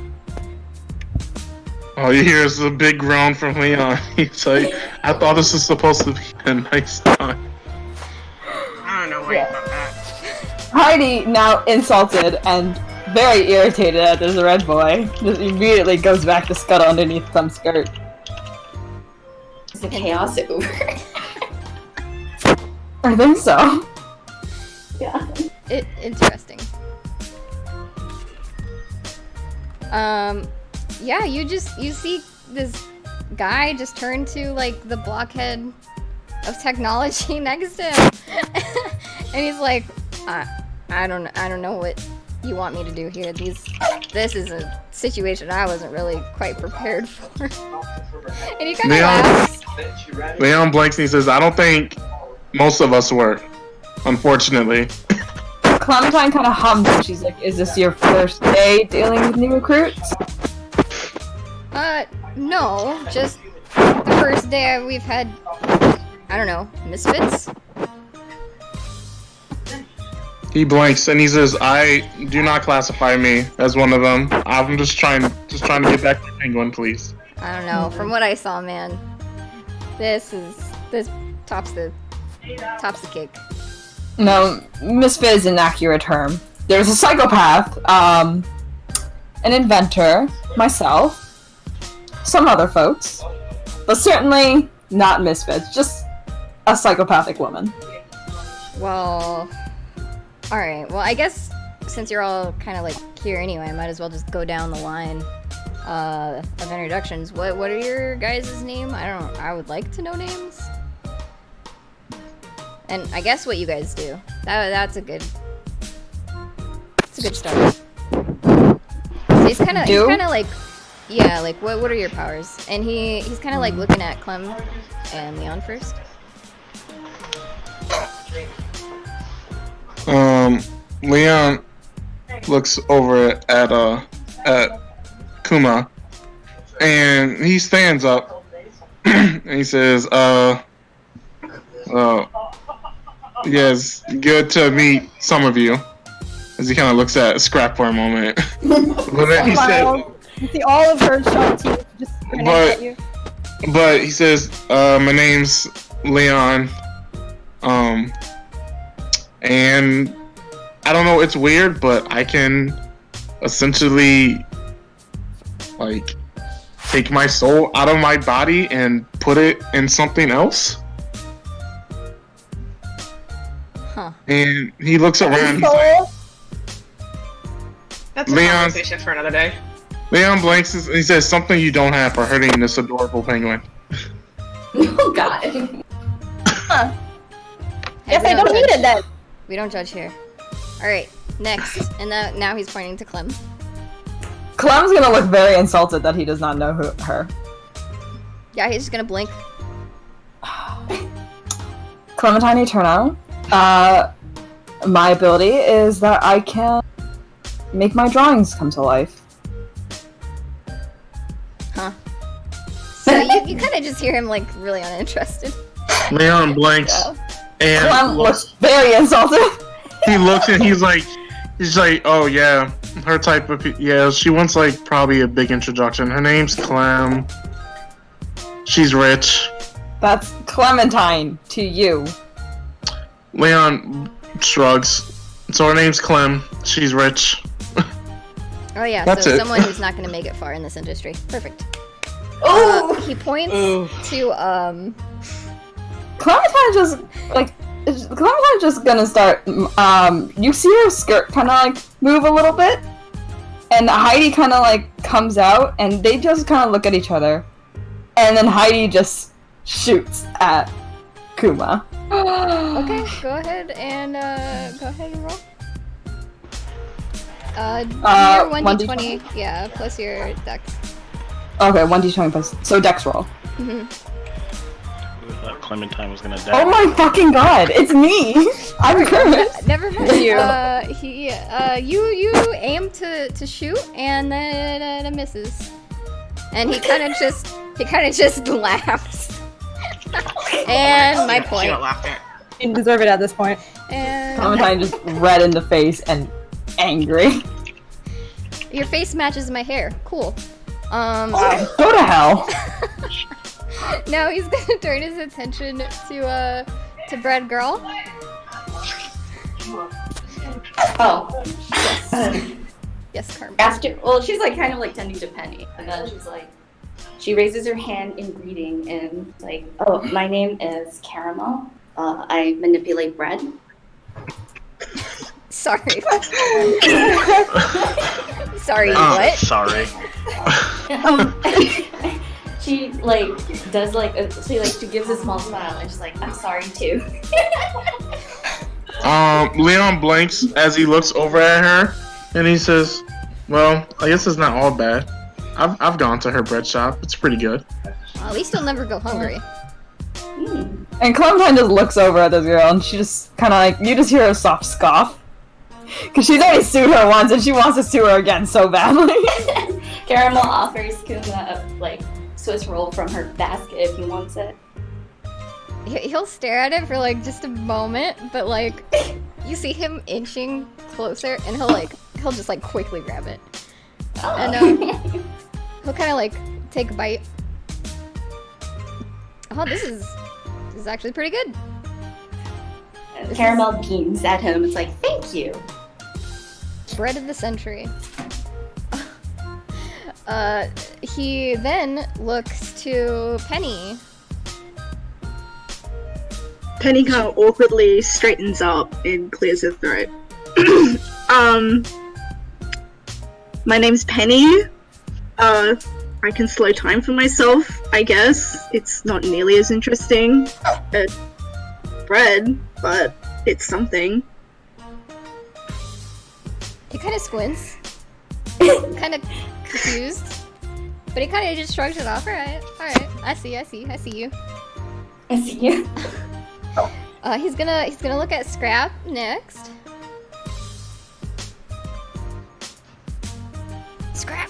All you hear is a big groan from Leon. He's like, I thought this was supposed to be a nice time. I don't know why you thought that. Heidi, now insulted and very irritated at this red boy, just immediately goes back to scuttle underneath Clem's skirt. Is the chaos over? I think so. Yeah. Interesting. Yeah, you see this guy just turn to like the blockhead of technology next to him, and he's like, I don't know what you want me to do here. This is a situation I wasn't really quite prepared for. And he kind of laughs. Leon blanks and he says, I don't think most of us were, unfortunately. Clementine kind of hums and she's like, is this your first day dealing with new recruits? No, just the first day we've had, I don't know, misfits? He blanks and he says, I do not classify me as one of them. I'm just trying to get back to Penguin, please. I don't know, from what I saw, man, this tops the cake. No, misfit is an accurate term. There's a psychopath, an inventor, myself, some other folks, but certainly not misfits. Just a psychopathic woman. Well, alright. Well, I guess since you're all kind of like here anyway, I might as well just go down the line of introductions. What are your guys' name? I would like to know names. And I guess what you guys do. That's a good start. So he's kind of like, yeah, like what are your powers? And he's kind of like looking at Clem and Leon first. Leon looks over at Kuma, and he stands up and he says, yes, good to meet some of you. As he kind of looks at Scrap for a moment. But then he said, you see all of her sharp teeth just grinning at you. But he says, my name's Leon, and I don't know, it's weird, but I can essentially, like, take my soul out of my body and put it in something else. Huh. And he looks around, he's like, That's a Leon- conversation for another day. Leon blanks, he says, something you don't have for hurting this adorable penguin. Oh god. Huh. Hey, Guess we I don't judge. need it then. We don't judge here. Alright, next. And now he's pointing to Clem. Clem's gonna look very insulted that he does not know her. Yeah, he's just gonna blink. Clementine Eterno. My ability is that I can make my drawings come to life. Huh. So you kind of just hear him like really uninterested. Leon blanks, and Clem looks very insulted. he looks and he's like, oh yeah, her type of, yeah, she wants like probably a big introduction. Her name's Clem. She's rich. That's Clementine to you. Leon shrugs. So her name's Clem. She's rich. Oh yeah, That's so it. someone who's not gonna make it far in this industry. Perfect. Oh! He points Ooh. to Clementine's just gonna start. You see her skirt kind of like move a little bit, and Heidi kind of like comes out, and they just kind of look at each other, and then Heidi just shoots at Kuma. Okay, go ahead and roll. Your 1d20, yeah, plus your dex. Okay, 1d20 plus. So dex roll. Mm-hmm. I thought Clementine was gonna die. Oh my fucking god, it's me! I'm cursed! Never mind. You. You aim to shoot, and then it misses. And he kind of just laughs. And my She point. got laughed at. You didn't deserve it at this point. And Clementine just red in the face and angry. your face matches my hair. Cool. Go to hell! Now he's gonna turn his attention to Bread Girl. Oh. Yes, Carmen. After, well, she's like kind of like tending to Penny, and then she's like, she raises her hand in greeting and like, oh, my name is Caramel. I manipulate bread. Sorry. Sorry, what? Sorry. She like does like she gives a small smile and she's like, I'm sorry too. Leon blanks as he looks over at her, and he says, well, I guess it's not all bad. I've gone to her bread shop. It's pretty good. Well, at least you'll never go hungry. And Clementine just looks over at this girl, and she just kind of like, you just hear a soft scoff. Because she's already sued her once, and she wants to sue her again so badly. Caramel offers Kuma a like Swiss roll from her basket if he wants it. He'll stare at it for like just a moment, but like you see him inching closer, and he'll just like quickly grab it, and he'll kind of like take a bite. Oh, this is actually pretty good. Caramel beams at him. It's like, thank you. Bread of the century. He then looks to Penny. Penny kind of awkwardly straightens up and clears her throat. My name's Penny. I can slow time for myself, I guess. It's not nearly as interesting as bread, but it's something. He kind of squints. Kind of confused. But he kind of just shrugs it off. Alright. I see you. I see you. He's gonna look at Scrap next. Scrap!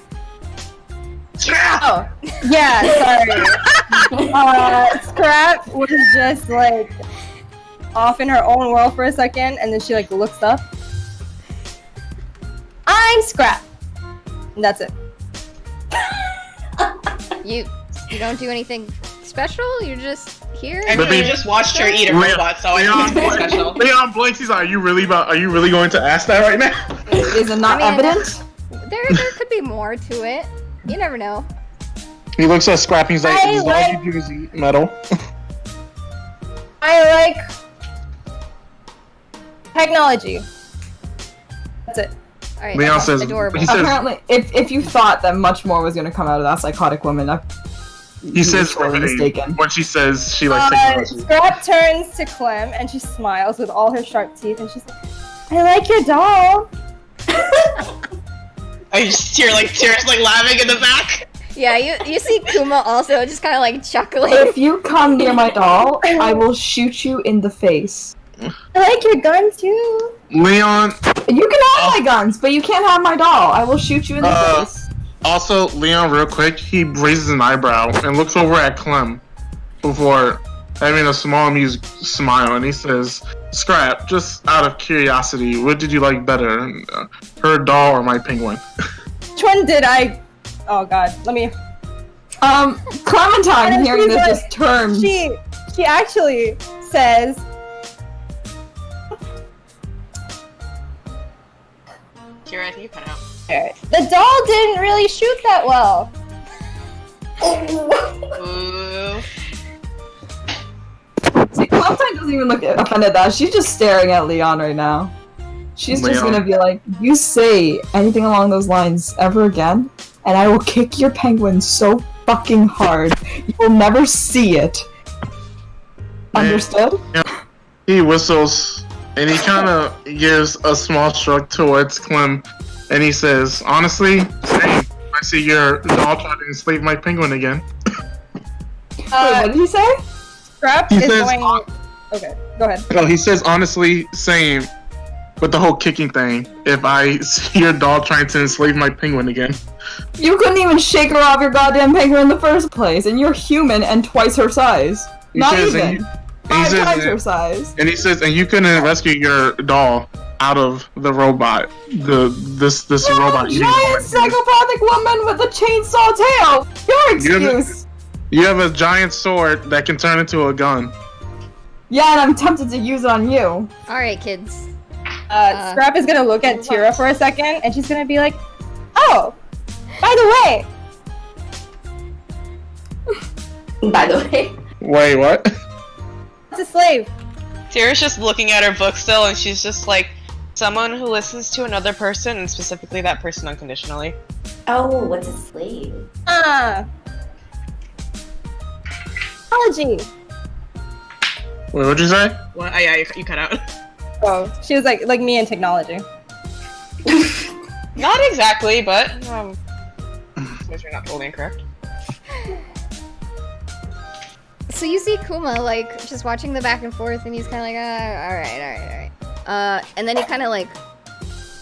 Oh, yeah, sorry. Scrap was just like off in her own world for a second, and then she like looks up. I'm Scrap. And that's it. You don't do anything special? You're just here? I mean, you just watched her eat a robot, so I don't think it's special. Leon blinks. He's like, are you really going to ask that right now? Is it not evident? There could be more to it. You never know. He looks at Scrap and he's like, I all like- you do is eat metal. I like technology. That's it. Alright, Leon says, adorable. he says, Apparently, if you thought that much more was going to come out of that psychotic woman, he says sorely mistaken. when she says she likes technology. Scrap turns to Clem and she smiles with all her sharp teeth and she's like, I like your doll. I just hear like tears like laughing in the back. Yeah, you see Kuma also just kind of like chuckling. If you come near my doll, I will shoot you in the face. I like your gun too. Leon. You can have my guns, but you can't have my doll. I will shoot you in the face. Also, Leon, real quick, he raises an eyebrow and looks over at Clem before having a small amused smile, and he says, Scrap, just out of curiosity, what did you like better, her doll or my penguin? Which one did I? Oh god, let me. Clementine, And hearing she's this, like- just turns. She actually says, Kira, I think you cut out. the doll didn't really shoot that well. Ooh. See, Clementine doesn't even look offended at that. She's just staring at Leon right now. She's just Leon. gonna be like, you say anything along those lines ever again, and I will kick your penguin so fucking hard, you will never see it. Understood? He whistles, and he kind of gives a small shrug towards Clem, and he says, honestly, same. I see your doll trying to enslave my penguin again. Wait, what did he say? Scrap He is says- going. Okay, go ahead. No, he says, honestly, same. With the whole kicking thing, if I see your doll trying to enslave my penguin again. You couldn't even shake her off your goddamn penguin in the first place, and you're human and twice her size. He Not says, even. and he 5 says, times her size. And he says, and you couldn't rescue your doll out of the robot. This robot eating Giant robot. psychopathic woman with a chainsaw tail! Your excuse! You have a giant sword that can turn into a gun. Yeah, and I'm tempted to use it on you. Alright, kids. Scrap is gonna look at Tira for a second, and she's gonna be like, "Oh, by the way, By the way. Wait, what? it's a slave." Tira's just looking at her book still, and she's just like, someone who listens to another person, and specifically that person unconditionally. Oh, what's a slave? Apology. Wait, what'd you say? What? Yeah, you cut out. Oh, she was like me in technology. Not exactly, but suppose you're not totally incorrect. So you see Kuma, like, just watching the back and forth, and he's kind of like, alright. And then he kind of, like,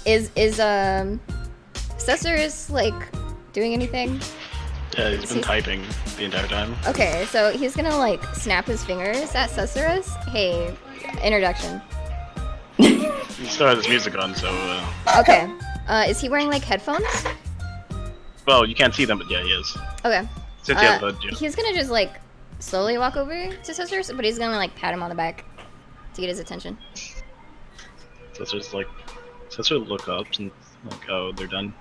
is Cesarus, like, doing anything? Yeah, he's been typing the entire time. Okay, so he's gonna, like, snap his fingers at Cesarus. Hey, introduction. He still has his music on, so, Okay. Is he wearing, like, headphones? well, you can't see them, but yeah, he is. Okay. Since he has the, He's gonna just, like, slowly walk over to Cesarus, but he's gonna, like, pat him on the back to get his attention. Cesar look up and like, oh, they're done.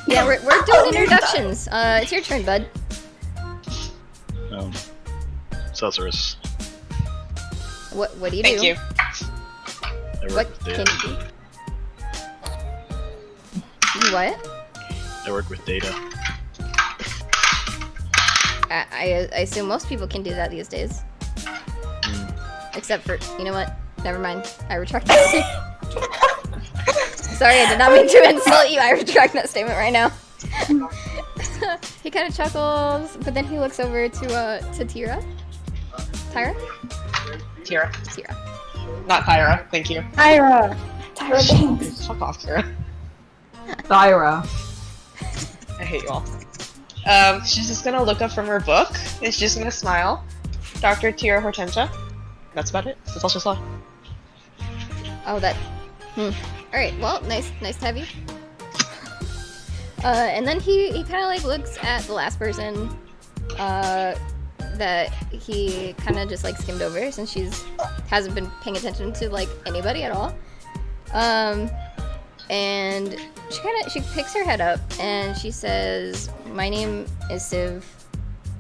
Yeah, we're doing introductions. It's your turn, bud. Sorceress. What do you Thank do? you. I work What with can data. you do? You what? I work with data. I assume most people can do that these days. Except for, you know what? Never mind. I retract that statement. Sorry, I did not mean to insult you. I retract that statement right now. He kind of chuckles, but then he looks over to Tira. Tyra? Tira. Tira. Not Tyra. Thank you. Tyra. Tyra Banks. Fuck off, Tira. Thyra. I hate you all. She's just gonna look up from her book, and she's just gonna smile. Dr. Tira Hortensia. That's about it. That's all she saw. Oh, that. Alright, well, nice to have you. And then he kind of like looks at the last person that he kind of just like skimmed over since hasn't been paying attention to like anybody at all. And she picks her head up and she says, "My name is Civ.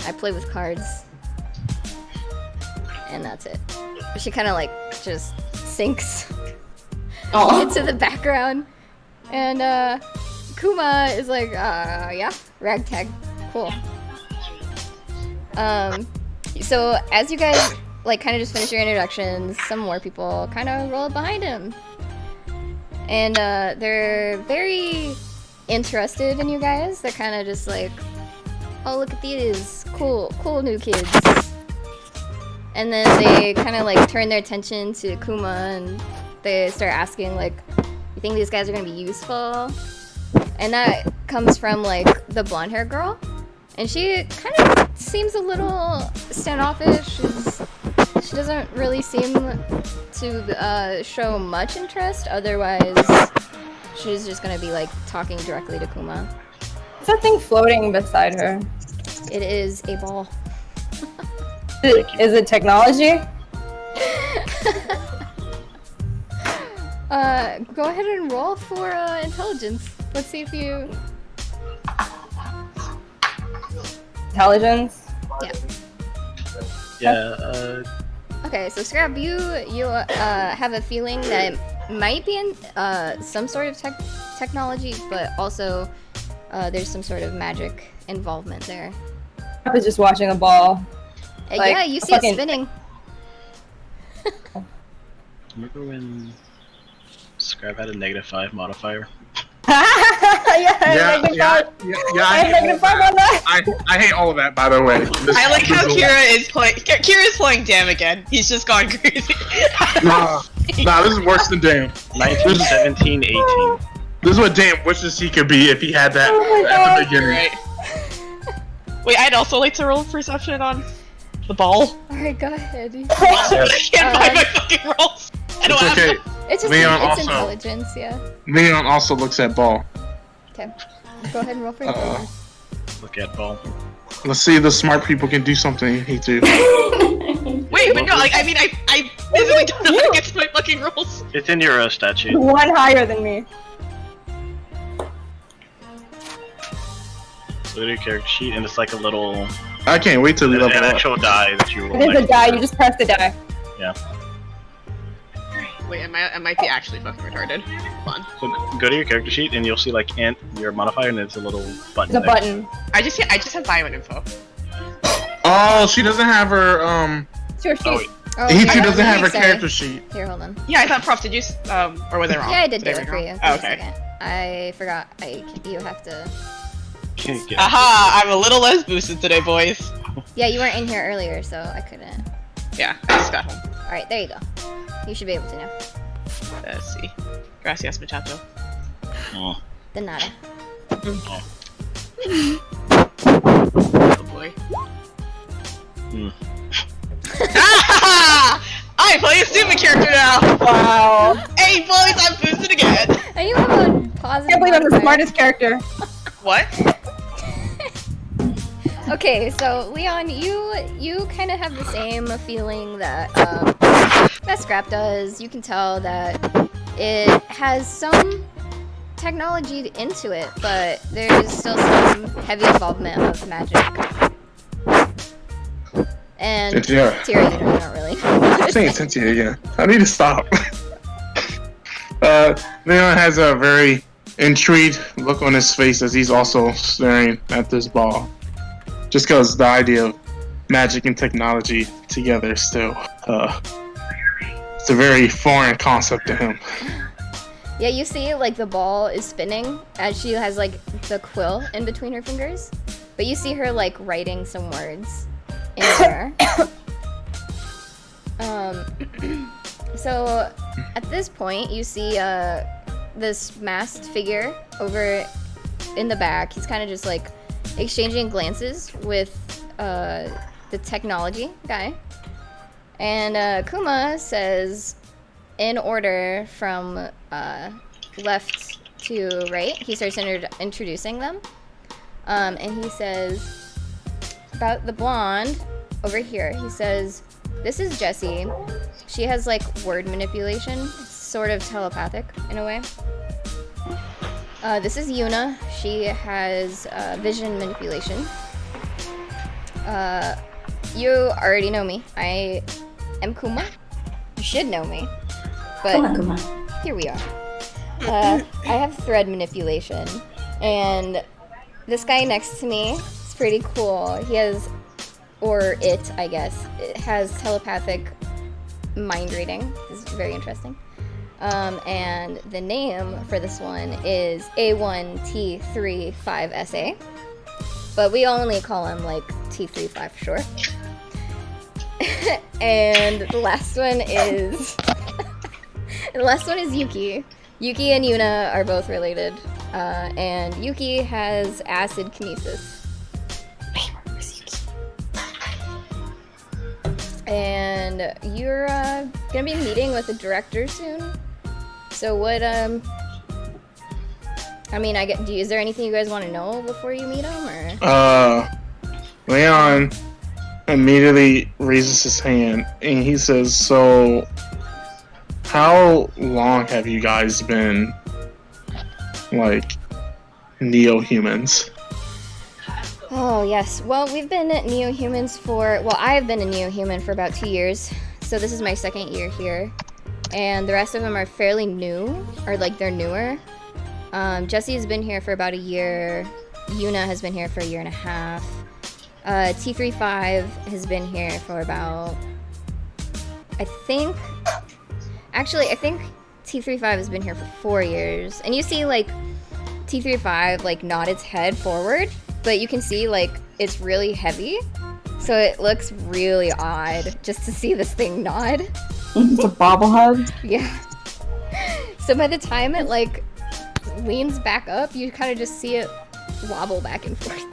I play with cards." And that's it. She kind of like just sinks into the background. And Kuma is like, yeah, Ragtag, cool. So as you guys like kind of just finish your introductions, some more people kind of roll up behind him. And they're very interested in you guys. They're kind of just like, oh, look at these cool new kids. And then they kind of like turn their attention to Kuma and they start asking like, you think these guys are gonna be useful? And that comes from like the blonde hair girl. And she kind of seems a little standoffish. She doesn't really seem to show much interest. Otherwise, she's just gonna be like talking directly to Kuma. What's that thing floating beside her? It is a ball. Is it technology? Go ahead and roll for intelligence. Let's see if you... Intelligence? Yeah. Yeah, Okay, so Scrap, you have a feeling that it might be in some sort of technology, but also there's some sort of magic involvement there. I was just watching a ball. Like, yeah, you see fucking- it spinning. remember when Scribe had a -5 modifier? yeah, I have -5 on that. I hate all of that, by the way. I like how Kira is playing. Kira's playing Damn again. He's just gone crazy. Nah, this is worse than Damn. 19, 17, 18. This is what Damn wishes he could be if he had that at the beginning. Right. Wait, I'd also like to roll perception on the ball. Alright, go ahead. I can't find my fucking rolls. I don't It's have okay. them. It's just Leon it's also- intelligence, yeah. Leon also looks at ball. Okay. Go ahead and roll for intelligence. Look at ball. Let's see if the smart people can do something he do. Wait, but no, like, I mean, I physically don't know how to get to my fucking rolls. It's in your stat sheet. One higher than me. So your character sheet, and it's like a little I can't wait till we an level up. actual die that you roll. It is a next die, to you it. just press the die. Yeah. Wait, I might be actually fucking retarded. Hold on. So go to your character sheet, and you'll see like your modifier, and it's a little button. It's a next- button. I just have bio info. Oh, she doesn't have her It's your sheet. Oh, wait. Oh, He yeah, too doesn't have her sorry. character sheet. Here, hold on. Yeah, I thought Prof, did you or was I wrong? Yeah, I did I do read it for wrong? you. Oh, Give me a okay. second. I forgot. You have to... Get it. Aha! I'm a little less boosted today, boys. Yeah, you weren't in here earlier, so I couldn't. Yeah, I just got home. Alright, there you go. You should be able to now. Let's see. Gracias, muchacho. Oh. De nada. Oh boy. Hmm. I play a stupid character now! Wow. Hey boys, I'm boosted again! And you have a positive I can't believe I'm the modifier. smartest character. What? Okay, so Leon, you kind of have the same feeling that that Scrap does. You can tell that it has some technology into it, but there's still some heavy involvement of magic. And Yeah. Tira, you don't really. I'm saying Cynthia again. I need to stop. Leon has a very intrigued look on his face as he's also staring at this ball. Just because the idea of magic and technology together is still, it's a very foreign concept to him. Yeah, you see, like, the ball is spinning as she has, like, the quill in between her fingers. But you see her, like, writing some words in there. So, at this point, you see, this masked figure over in the back. He's kind of just, like, exchanging glances with, the technology guy. And, Kuma says, in order from, left to right, he starts introducing them. And he says, about the blonde over here, he says, this is Jessie. She has, like, word manipulation. It's sort of telepathic, in a way. This is Yuna. She has, vision manipulation. You already know me. I am Kuma. You should know me. But Kuma. Here we are. I have thread manipulation. And this guy next to me is pretty cool. He has, or it, I guess, it has telepathic mind reading. It's very interesting. And the name for this one is A1T35SA. But we only call him, like, T35 for short. And the last one is... the last one is Yuki. Yuki and Yuna are both related. And Yuki has acid kinesis. And you're gonna be meeting with the director soon. So what, I mean, is there anything you guys want to know before you meet him, or? Leon immediately raises his hand and he says, so, how long have you guys been, like, neo-humans? Oh, yes. Well, we've been neo-humans I've been a neo-human for about 2 years. So this is my second year here. And the rest of them are fairly new, or, like, they're newer. Jessie has been here for about a year. Yuna has been here for a year and a half. T35 has been here for about, I think T35 has been here for 4 years. And you see, like, T35, like, nod its head forward, but you can see, like, it's really heavy. So it looks really odd just to see this thing nod. It's a bobblehead. Yeah. So by the time it, like, leans back up, you kind of just see it wobble back and forth.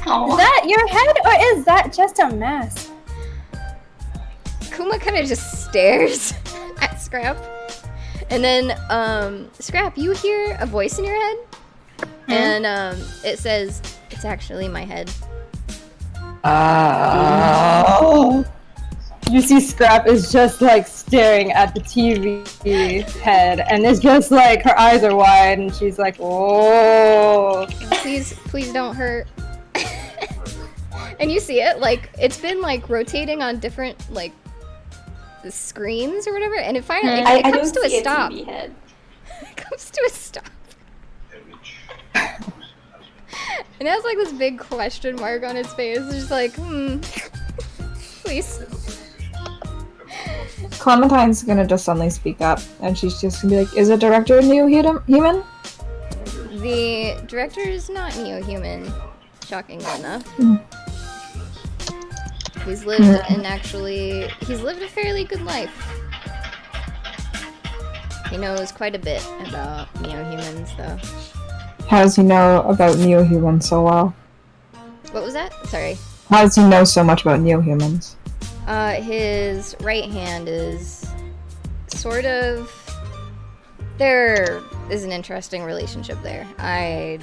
Is that your head, or is that just a mask? Kuma kind of just stares at Scrap. And then, Scrap, you hear a voice in your head. And, it says, it's actually my head. You see Scrap is just, like, staring at the TV head, and it's just like her eyes are wide, and she's like, "Oh, please don't hurt." And you see it, like, it's been, like, rotating on different, like, the screens or whatever, and it finally it comes to a stop. It comes to a stop. And it has, like, this big question mark on its face. It's just like, please. Clementine's gonna just suddenly speak up, and she's just gonna be like, is a director a neo-human? The director is not neo-human, shockingly enough. He's lived he's lived a fairly good life. He knows quite a bit about neo-humans, though. How does he know about neo-humans so well? What was that? Sorry. How does he know so much about neo-humans? His right hand is sort of... There is an interesting relationship there. I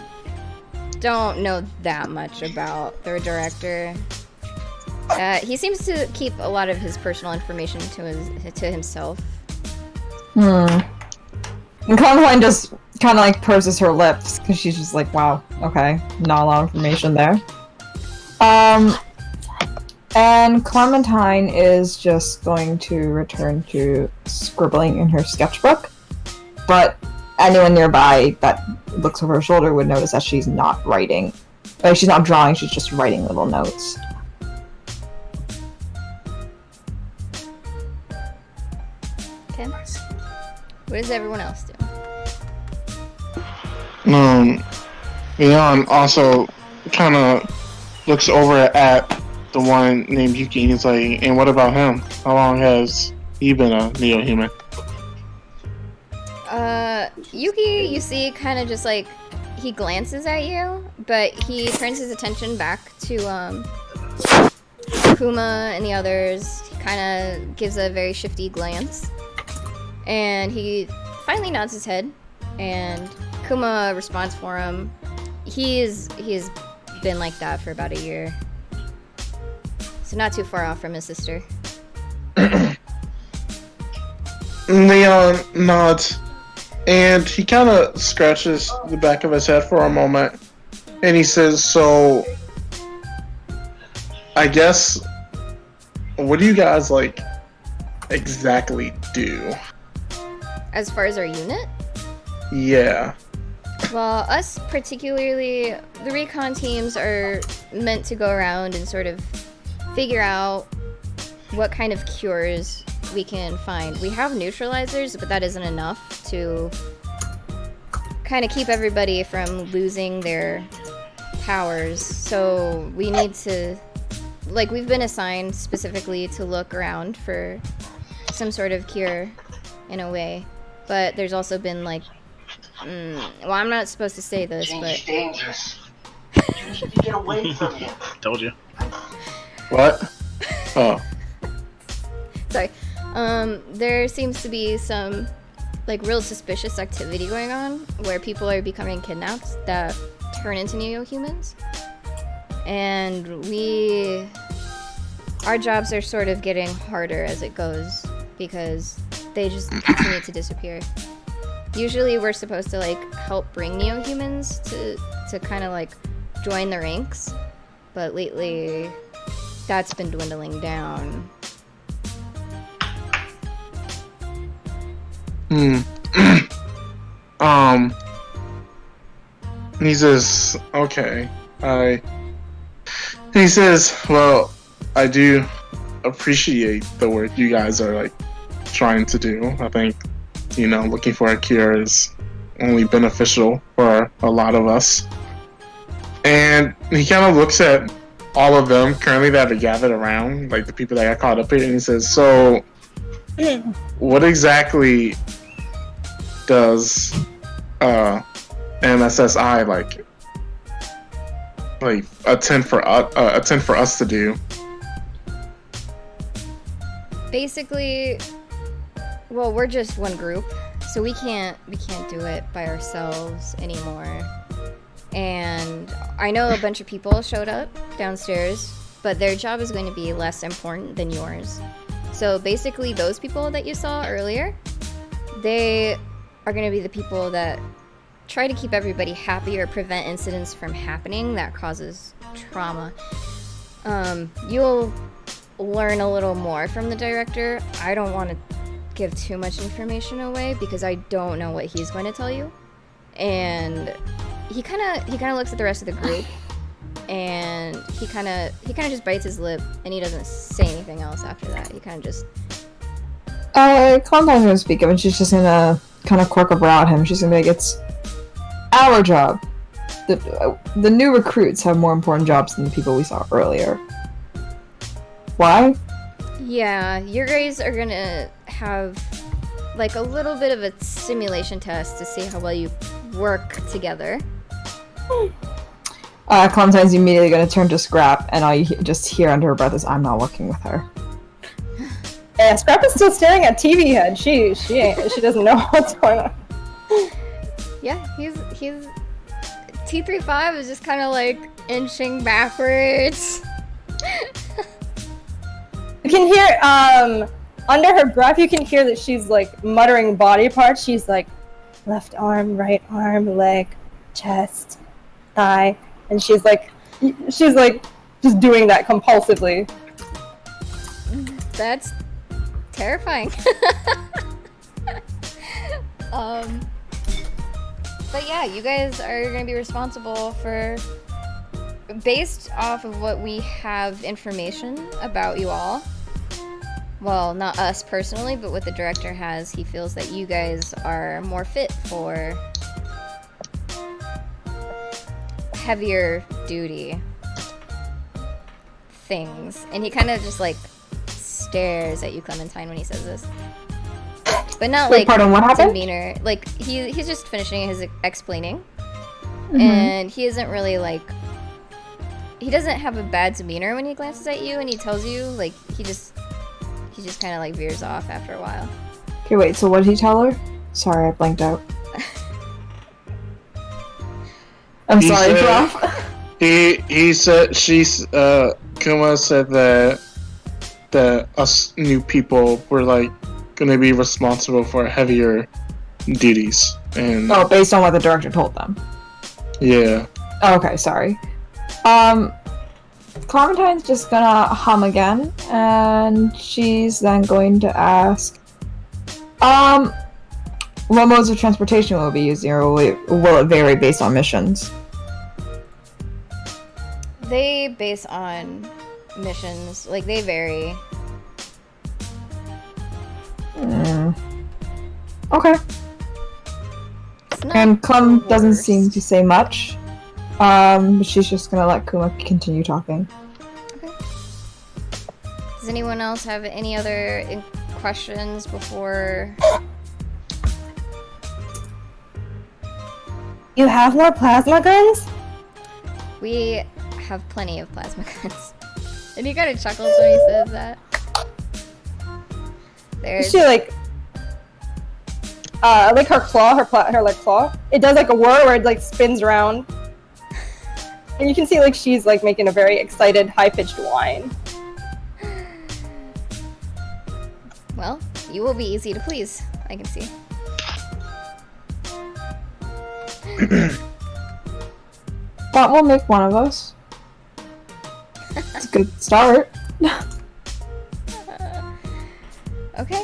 don't know that much about their director. He seems to keep a lot of his personal information to himself. And Clementine just kind of, like, purses her lips, because she's just like, wow, okay, not a lot of information there. And Clementine is just going to return to scribbling in her sketchbook. But anyone nearby that looks over her shoulder would notice that she's not writing. Like, she's not drawing, she's just writing little notes. Okay. What does everyone else do? Leon also kind of looks over at the one named Yuki and he's like, and what about him? How long has he been a neo-human? Yuki, you see, kind of just like, he glances at you, but he turns his attention back to, Kuma and the others. He kind of gives a very shifty glance. And he finally nods his head, and Kuma responds for him. He's been like that for about a year. So not too far off from his sister. Leon nods, and he kind of scratches the back of his head for a moment, and he says, so, I guess, what do you guys, like, exactly do? As far as our unit? Yeah. Well, us particularly, the recon teams are meant to go around and sort of figure out what kind of cures we can find. We have neutralizers, but that isn't enough to kind of keep everybody from losing their powers. So we need to, like, we've been assigned specifically to look around for some sort of cure in a way. But there's also been, like, well, I'm not supposed to say this, but... dangerous. Get away from him. Told you. What? Oh. Sorry. There seems to be some, like, real suspicious activity going on where people are becoming kidnapped that turn into neo-humans. And our jobs are sort of getting harder as it goes because they just continue to disappear. Usually we're supposed to, like, help bring neo-humans to kind of, like, join the ranks, but lately that's been dwindling down. He says, okay, he says, well, I do appreciate the work you guys are, like, trying to do. I think, you know, looking for a cure is only beneficial for a lot of us. And he kind of looks at all of them currently that are gathered around, like the people that got caught up here, and he says, so, what exactly does MSSI like attend for us to do? Basically, well, we're just one group, so we can't do it by ourselves anymore. And I know a bunch of people showed up downstairs, but their job is going to be less important than yours. So basically, those people that you saw earlier, they are going to be the people that try to keep everybody happy or prevent incidents from happening that causes trauma. You'll learn a little more from the director. I don't want to give too much information away because I don't know what he's going to tell you. And he kind of looks at the rest of the group, and he kind of just bites his lip, and he doesn't say anything else after that. He kind of just... Clementine's gonna speak up, and she's just gonna kind of quirk a brow at him. She's gonna be like, it's our job. The new recruits have more important jobs than the people we saw earlier. Why? Yeah, your guys are gonna have, like, a little bit of a simulation test to see how well you work together. Clementine's immediately gonna turn to Scrap, and all you just hear under her breath is, I'm not working with her. Yeah, Scrap is still staring at TV Head. She doesn't know what's going on. Yeah, he's T35 is just kind of like inching backwards. You can hear under her breath. You can hear that she's like muttering body parts. She's like left arm, right arm, leg, chest, thigh, and she's like just doing that compulsively. That's terrifying. But yeah, you guys are going to be responsible for, based off of what we have information about you all. Well, not us personally, but what the director has, he feels that you guys are more fit for heavier duty things. And he kind of just like stares at you, Clementine, when he says this. But not like pardon, what happened? demeanor. Like he's just finishing his explaining. And he isn't really like, he doesn't have a bad demeanor when he glances at you and he tells you, like, he just kind of like veers off after a while. Okay, wait, so what did he tell her? Sorry, I blanked out. I'm sorry, Fluff. He said, Kuma said that us new people were like gonna be responsible for heavier duties. And Oh, based on what the director told them. yeah. Oh, okay, sorry. Clementine's just gonna hum again, and she's then going to ask, what modes of transportation will be using, or will it vary based on missions? They base on missions, like they vary. Okay. It's not And Clem the doesn't worst. seem to say much. But she's just gonna let Kuma continue talking. Does anyone else have any other questions before? You have more plasma guns? We have plenty of plasma guns. And he kind of chuckles when he says that. There's She like her claw, her like claw. It does like a whir where it like spins around. And you can see like she's like making a very excited, high-pitched whine. Well, you will be easy to please, I can see. That will make one of us. It's a good start. Okay.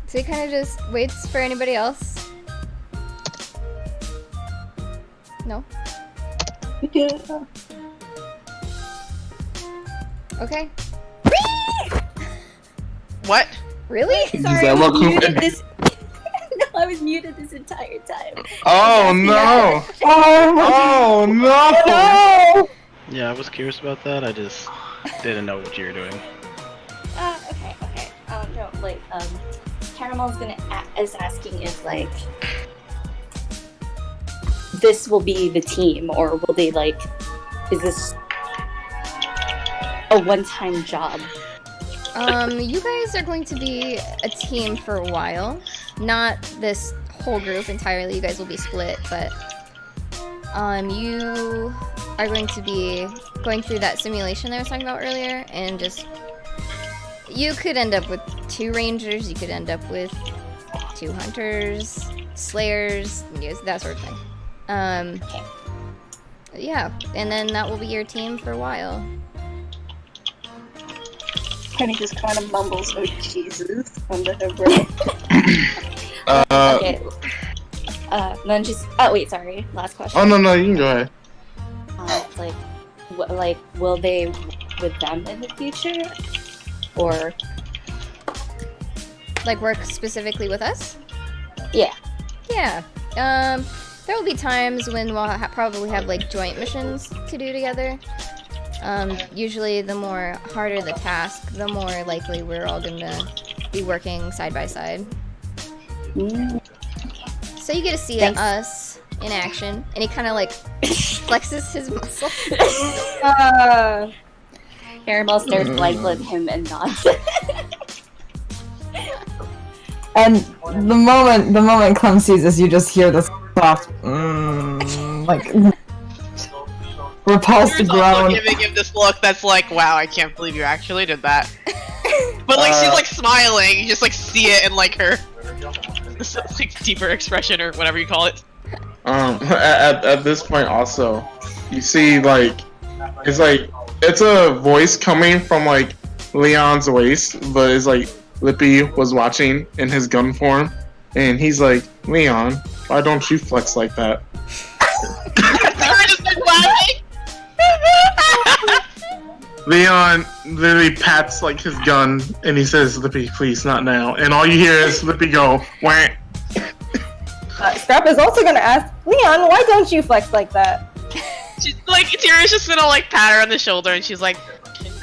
So he kind of just waits for anybody else. No? Okay. What? Really? Sorry, I that was what muted Cooper- this. No, I was muted this entire time. Oh no! Oh no! Yeah, I was curious about that. I just didn't know what you were doing. Okay. No, like, Caramel's is asking if, like, this will be the team, or will they, like, is this a one-time job? You guys are going to be a team for a while. Not this whole group entirely, you guys will be split, but you are going to be going through that simulation I was talking about earlier, and just, you could end up with 2 rangers, you could end up with 2 hunters, slayers, that sort of thing. Yeah, and then that will be your team for a while. Penny just kind of mumbles, "Oh Jesus," under her breath. Okay. Then just. Oh wait, sorry. Last question. Oh no, you can go ahead. Like, will they with them in the future, or like work specifically with us? Yeah. Yeah. There will be times when we'll probably have like joint missions to do together. Usually the more harder the task, the more likely we're all gonna be working side by side. So you get to see us in action, and he kind of like flexes his muscle. Caramel stares blankly at him and nods. And the moment Clem sees this, you just hear this soft, like repulsed You're also groan. giving him this look that's like, wow, I can't believe you actually did that. But like she's like smiling, you just like see it in like her this, like deeper expression or whatever you call it. At this point also, you see like it's a voice coming from like Leon's waist, but it's like Lippy was watching in his gun form, and he's like, Leon, why don't you flex like that? Leon literally pats like his gun, and he says, Lippy, please, not now. And all you hear is Lippy go, wah. Scrap is also gonna ask, Leon, why don't you flex like that? She's like, Tira's just gonna like pat her on the shoulder, and she's like,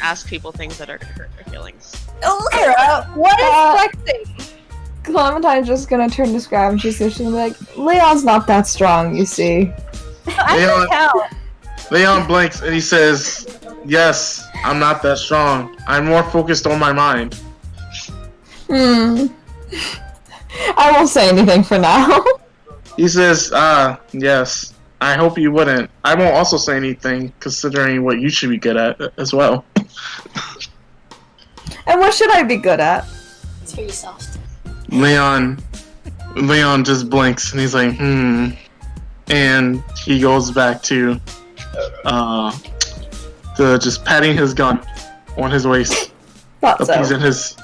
ask people things that are gonna hurt their feelings. Lyra, what is flexing? Clementine's just gonna turn to Scrap and she's gonna be like, Leon's not that strong, you see. I can tell. Leon blinks and he says, yes, I'm not that strong. I'm more focused on my mind. I won't say anything for now. He says, yes. I hope you wouldn't. I won't also say anything, considering what you should be good at as well. And what should I be good at? It's very soft. Leon just blinks and he's like, and he goes back to just patting his gun on his waist. Thought so. He's in his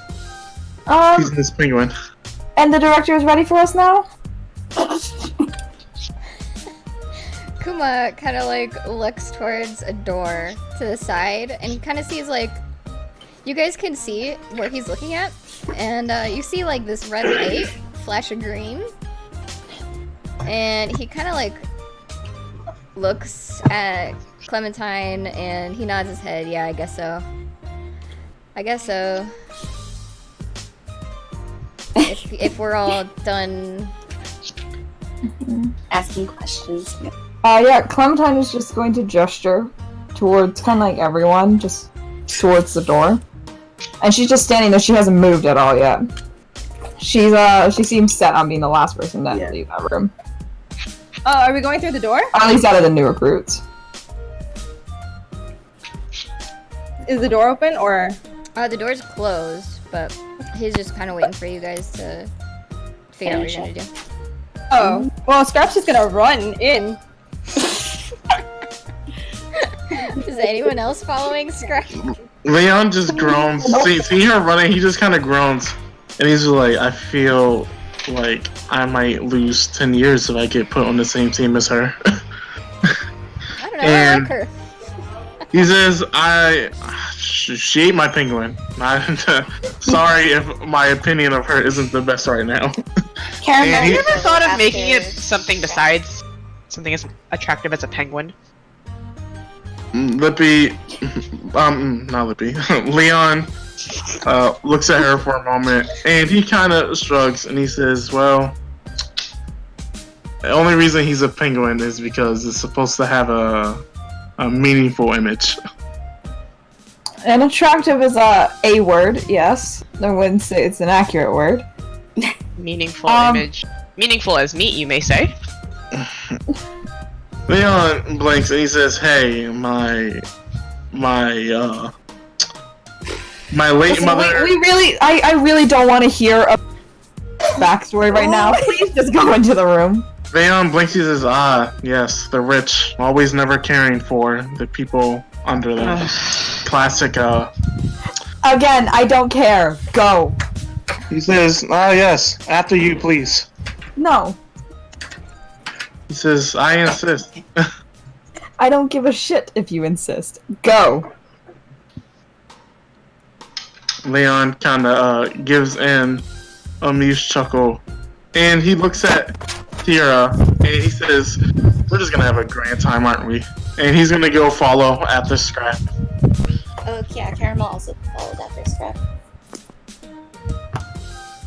penguin. And the director is ready for us now? Kuma kind of like looks towards a door to the side and he kind of sees like, you guys can see where he's looking at, and you see like this red light flash of green, and he kind of like looks at Clementine and he nods his head. Yeah, I guess so. I guess so. If we're all done asking questions. Yeah, Clementine is just going to gesture towards kind of like everyone, just towards the door. And she's just standing there, she hasn't moved at all yet. She seems set on being the last person to leave that room. Oh, are we going through the door? At least out of the new recruits. Is the door open, or? The door's closed, but he's just kind of waiting for you guys to figure out what you're gonna do. Oh, well, Scrap's just gonna run in. Is anyone else following Scrap? Leon just groans. See her running, he just kind of groans. And he's like, I feel like I might lose 10 years if I get put on the same team as her. I don't know, I like her. He says, she ate my penguin. Sorry if my opinion of her isn't the best right now. Karen, have you ever thought of making it something besides something as attractive as a penguin? Lippy, not Lippy. Leon looks at her for a moment, and he kind of shrugs, and he says, well, the only reason he's a penguin is because it's supposed to have a meaningful image. And attractive is a word, yes. I wouldn't say it's an accurate word. Meaningful image. Meaningful as meat, you may say. Leon blinks and he says, hey, my late mother... I really don't want to hear a backstory right now. Please just go into the room. Leon blinks and says, yes, the rich, always never caring for the people under them. Classic, Again, I don't care. Go. He says, yes, after you, please. No. He says, I insist. I don't give a shit if you insist. Go. Leon kinda, gives in a amused chuckle. And he looks at Tira, and he says, we're just gonna have a grand time, aren't we? And he's gonna go follow after Scrap. Oh, yeah, Caramel also followed after Scrap.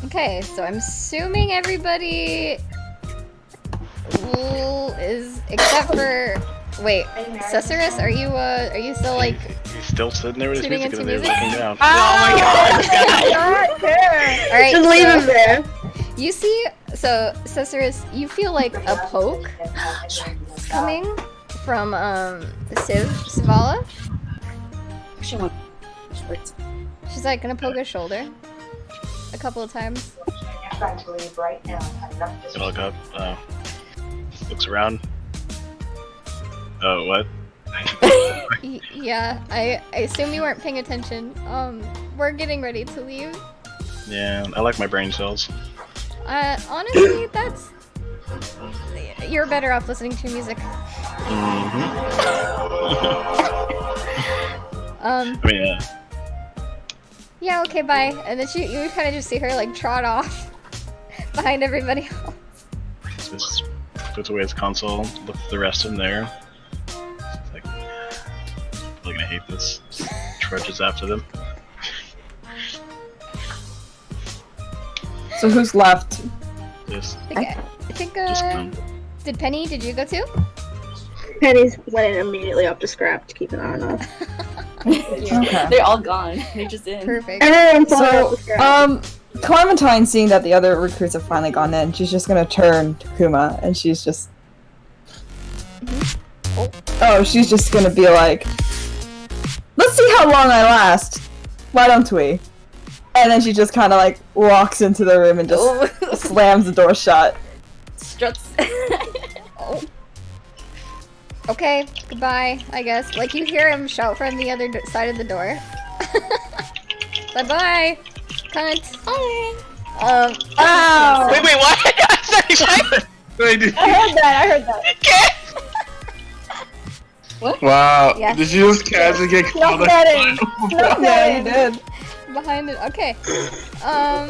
Okay, so I'm assuming everybody is, except for, wait, Susurrus, are you still like? He's still sitting there with his tuning music into and music? looking down. Oh my god! All right, Just leave him there. You see, so Susurrus, you feel like a poke coming from Sivala. She's like gonna poke his shoulder a couple of times. I look up, looks around. Oh, what? Yeah, I assume you weren't paying attention. we're getting ready to leave. Yeah, I like my brain cells. Honestly, that's... You're better off listening to music. I mean, yeah. Yeah, okay, bye. And then you kind of just see her, like, trot off behind everybody else. Just puts away his console, looks at the rest in there. It's like, I'm really gonna hate this. Trudges after them. So who's left? Just, I think, did Penny, did you go too? Penny's went immediately up to Scrap to keep an eye on her. Okay. They're all gone. They're just in. Perfect. So, Clementine, seeing that the other recruits have finally gone in, she's just gonna turn to Kuma and she's just... Oh, she's just gonna be like, let's see how long I last. Why don't we? And then she just kind of like walks into the room and just slams the door shut. Struts. Oh. Okay, goodbye, I guess. Like, you hear him shout from the other side of the door. Bye-bye, cunt. Ow! Wait, what? Sorry, what? I heard that. What? Wow. Yes. Did you just casually get caught up? Yeah, you did. Behind it. Okay.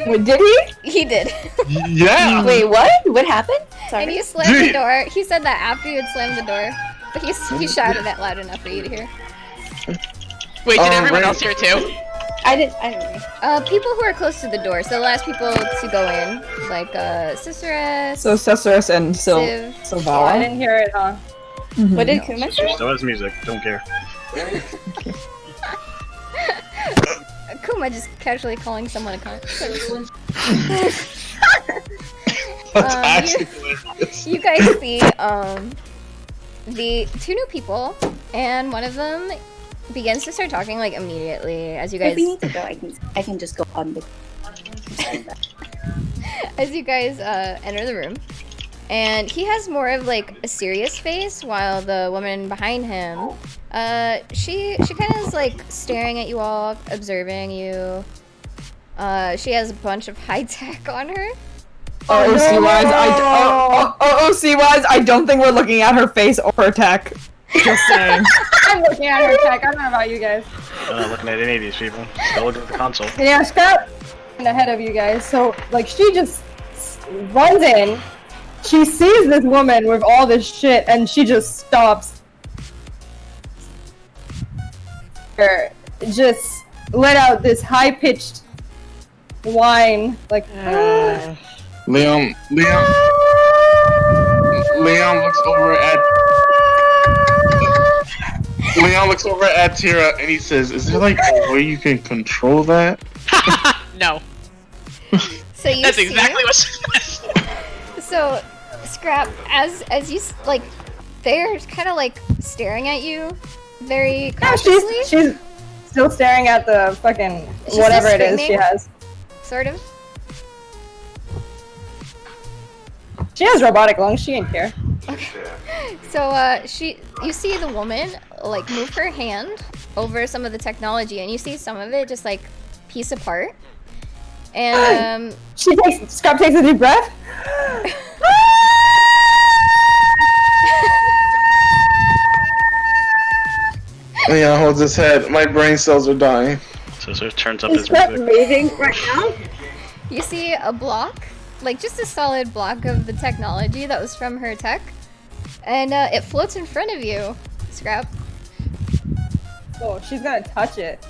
Wait, did he? He did. Yeah. Wait, what? What happened? Sorry. And you slammed the door. He said that after you had slammed the door. But he shouted that loud enough for you to hear. Wait, did everyone else hear too? I didn't know. People who are close to the door. So the last people to go in, like Sister S. So Cesarus and Civ. Silvala. I didn't hear it, huh? What did Kuma say? Still has music, don't care. Kuma just casually calling someone a cunt. That's actually hilarious. You guys see the two new people, and one of them begins to start talking like immediately as you guys. If we need to go, I can just go on the. As you guys enter the room, and he has more of like a serious face, while the woman behind him, she kind of is like staring at you all, observing you. She has a bunch of high tech on her. OC-wise, OC-wise, I don't think we're looking at her face or her tech. Just saying. I'm looking at her tech. I don't know about you guys. I'm not looking at any of these people. Still looking at the console. Yeah, Scrap ahead of you guys. So, like, she just runs in. She sees this woman with all this shit, and she just stops. Her just let out this high-pitched whine, like. Leon looks over at Tira and he says, "Is there like a way you can control that?" No. So you That's see, exactly what she says. So, Scrap, as you like, they're kind of like staring at you, very Yeah, cautiously. she's still staring at the fucking She's whatever still it is she screaming? has. Sort of. She has robotic lungs. She ain't care. So, you see the woman like move her hand over some of the technology, and you see some of it just like piece apart. And Scrap takes a deep breath. Leon holds his head. My brain cells are dying. So sort of turns up Is his Scrap music. moving right now? you see a block, like just a solid block of the technology that was from her tech, and it floats in front of you, Scrap. Oh, she's gonna touch it.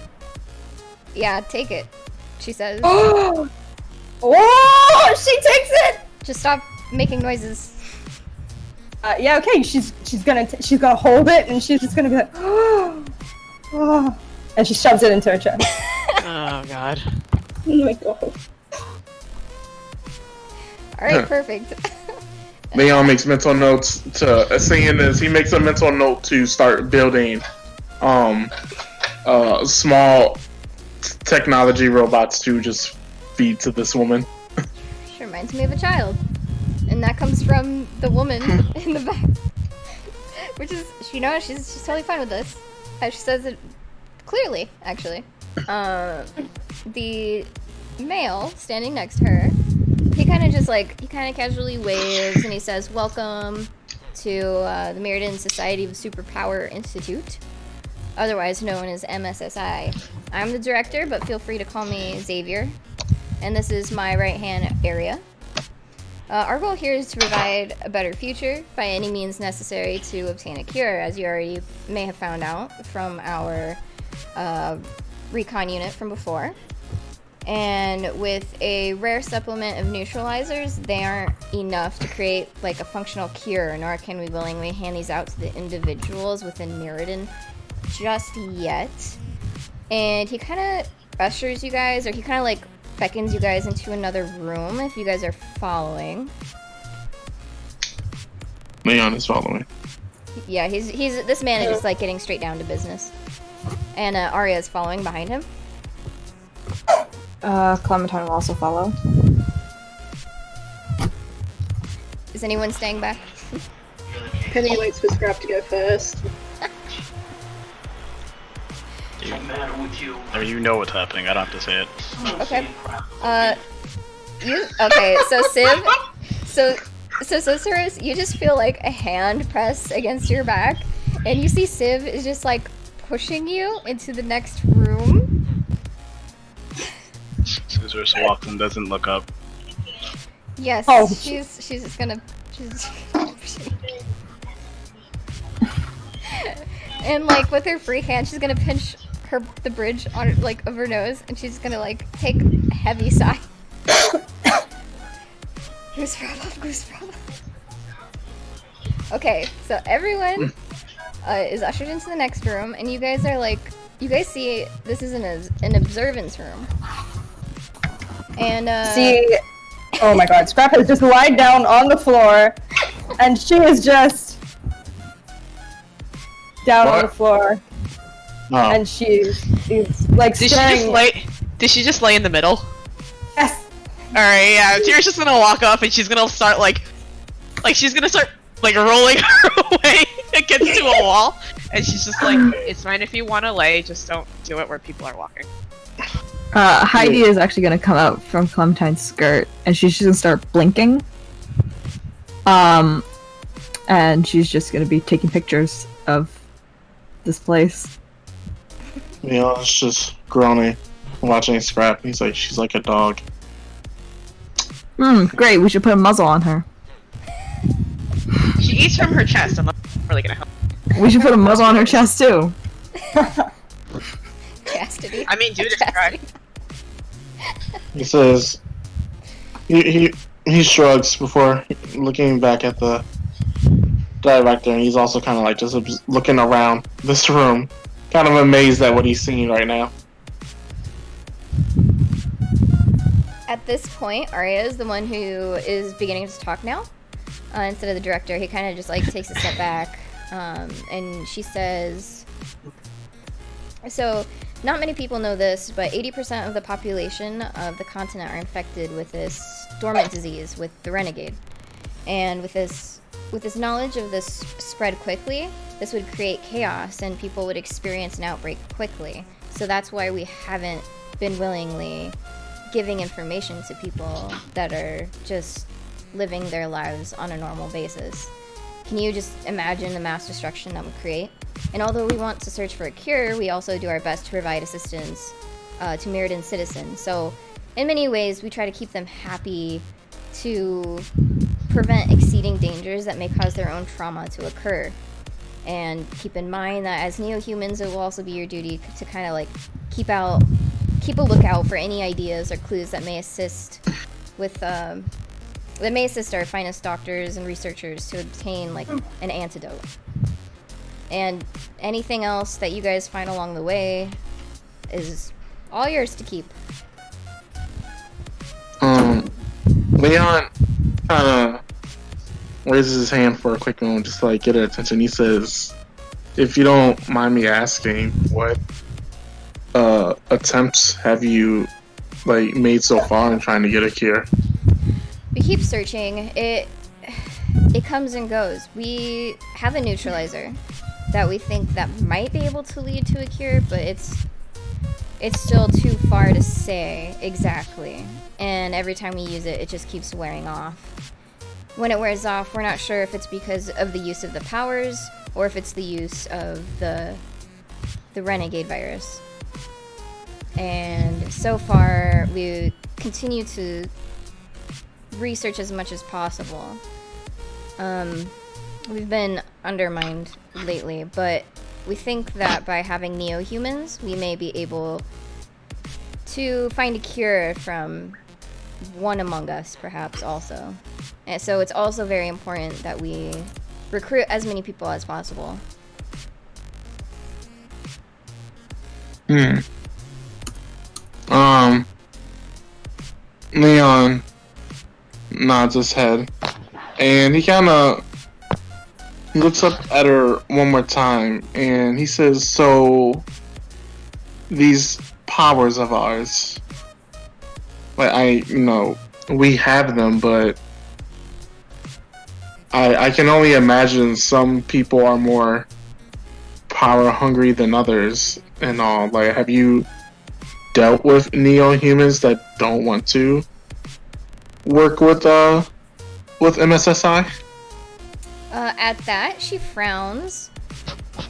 Yeah, take it, she says. Oh, she takes it. Just stop making noises. Yeah, okay. She's gonna hold it, and she's just gonna be like, oh, and she shoves it into her chest. Oh god. Oh my god. Alright, perfect. Leon makes mental notes to saying this. He makes a mental note to start building small technology robots to just feed to this woman. She reminds me of a child. And that comes from the woman in the back. Which is, she's totally fine with this. She says it clearly, actually. the male standing next to her, he kind of just like, he kind of casually waves and he says, welcome to the Mirrodin Society of Superpower Institute, otherwise known as MSSI. I'm the director, but feel free to call me Xavier. And this is my right-hand area. Our goal here is to provide a better future by any means necessary to obtain a cure, as you already may have found out from our recon unit from before. And with a rare supplement of neutralizers, they aren't enough to create like a functional cure, nor can we willingly hand these out to the individuals within Mirrodin just yet. And he kind of ushers you guys, or he kind of like beckons you guys into another room if you guys are following. Leon is following. Yeah, he's this man is just like getting straight down to business. And Arya is following behind him. Clementine will also follow. Is anyone staying back? Penny waits for Scrap to go first. I mean, you know what's happening. I don't have to say it. Okay. Okay, so Civ, so Ceres, you just feel like a hand press against your back, and you see Civ is just like pushing you into the next room. Caesar's walks and doesn't look up. Yes, Oh. she's just gonna, and like with her free hand, she's gonna pinch the bridge on like of her nose, and she's gonna like take a heavy sigh. Goose problem. Okay, so everyone is ushered into the next room, and you guys are like, you guys see this is an observance room, and See, oh my god, Scrap has just lied down on the floor, and she is just down on the floor, and she's like staring. Did she just lay in the middle? Yes. Alright, yeah, Tira's just gonna walk up and she's gonna start she's gonna start rolling her away against to a wall, and she's just like, it's fine if you wanna lay, just don't do it where people are walking. Heidi is actually gonna come out from Clementine's skirt, and she's just gonna start blinking. And she's just gonna be taking pictures of this place. Leon's just groaning, watching Scrap. He's like, she's like a dog. Great, we should put a muzzle on her. She eats from her chest, I'm not really gonna help. We should put a muzzle on her chest too. Chastity. I mean, dude, try. He says, he shrugs before looking back at the director, and he's also kind of like just looking around this room, kind of amazed at what he's seeing right now. At this point, Arya is the one who is beginning to talk now, instead of the director. He kind of just like takes a step back, and she says, so not many people know this, but 80% of the population of the continent are infected with this dormant disease, with the renegade. And with this knowledge of this spread quickly, this would create chaos and people would experience an outbreak quickly. So that's why we haven't been willingly giving information to people that are just living their lives on a normal basis. Can you just imagine the mass destruction that would create? And although we want to search for a cure, we also do our best to provide assistance to Mirrodin citizens. So in many ways, we try to keep them happy to prevent exceeding dangers that may cause their own trauma to occur. And keep in mind that as neo-humans, it will also be your duty to kind of like keep a lookout for any ideas or clues that may assist our finest doctors and researchers to obtain like an antidote. And anything else that you guys find along the way is all yours to keep. Leon kind of raises his hand for a quick moment, just to like get her attention. He says, if you don't mind me asking, what attempts have you like made so far in trying to get a cure? We keep searching. It comes and goes. We have a neutralizer that we think that might be able to lead to a cure, but it's it's still too far to say exactly. And every time we use it, it just keeps wearing off. When it wears off, we're not sure if it's because of the use of the powers or if it's the use of the renegade virus. And so far, we continue to research as much as possible. We've been undermined lately, but we think that by having neo-humans, we may be able to find a cure from one among us, perhaps, also. And so it's also very important that we recruit as many people as possible. Leon nods his head, and he kind of looks up at her one more time, and he says, "So, these powers of ours, like we have them, but I can only imagine some people are more power hungry than others and all. Like, have you dealt with neo-humans that don't want to work with MSSI?" At that, she frowns,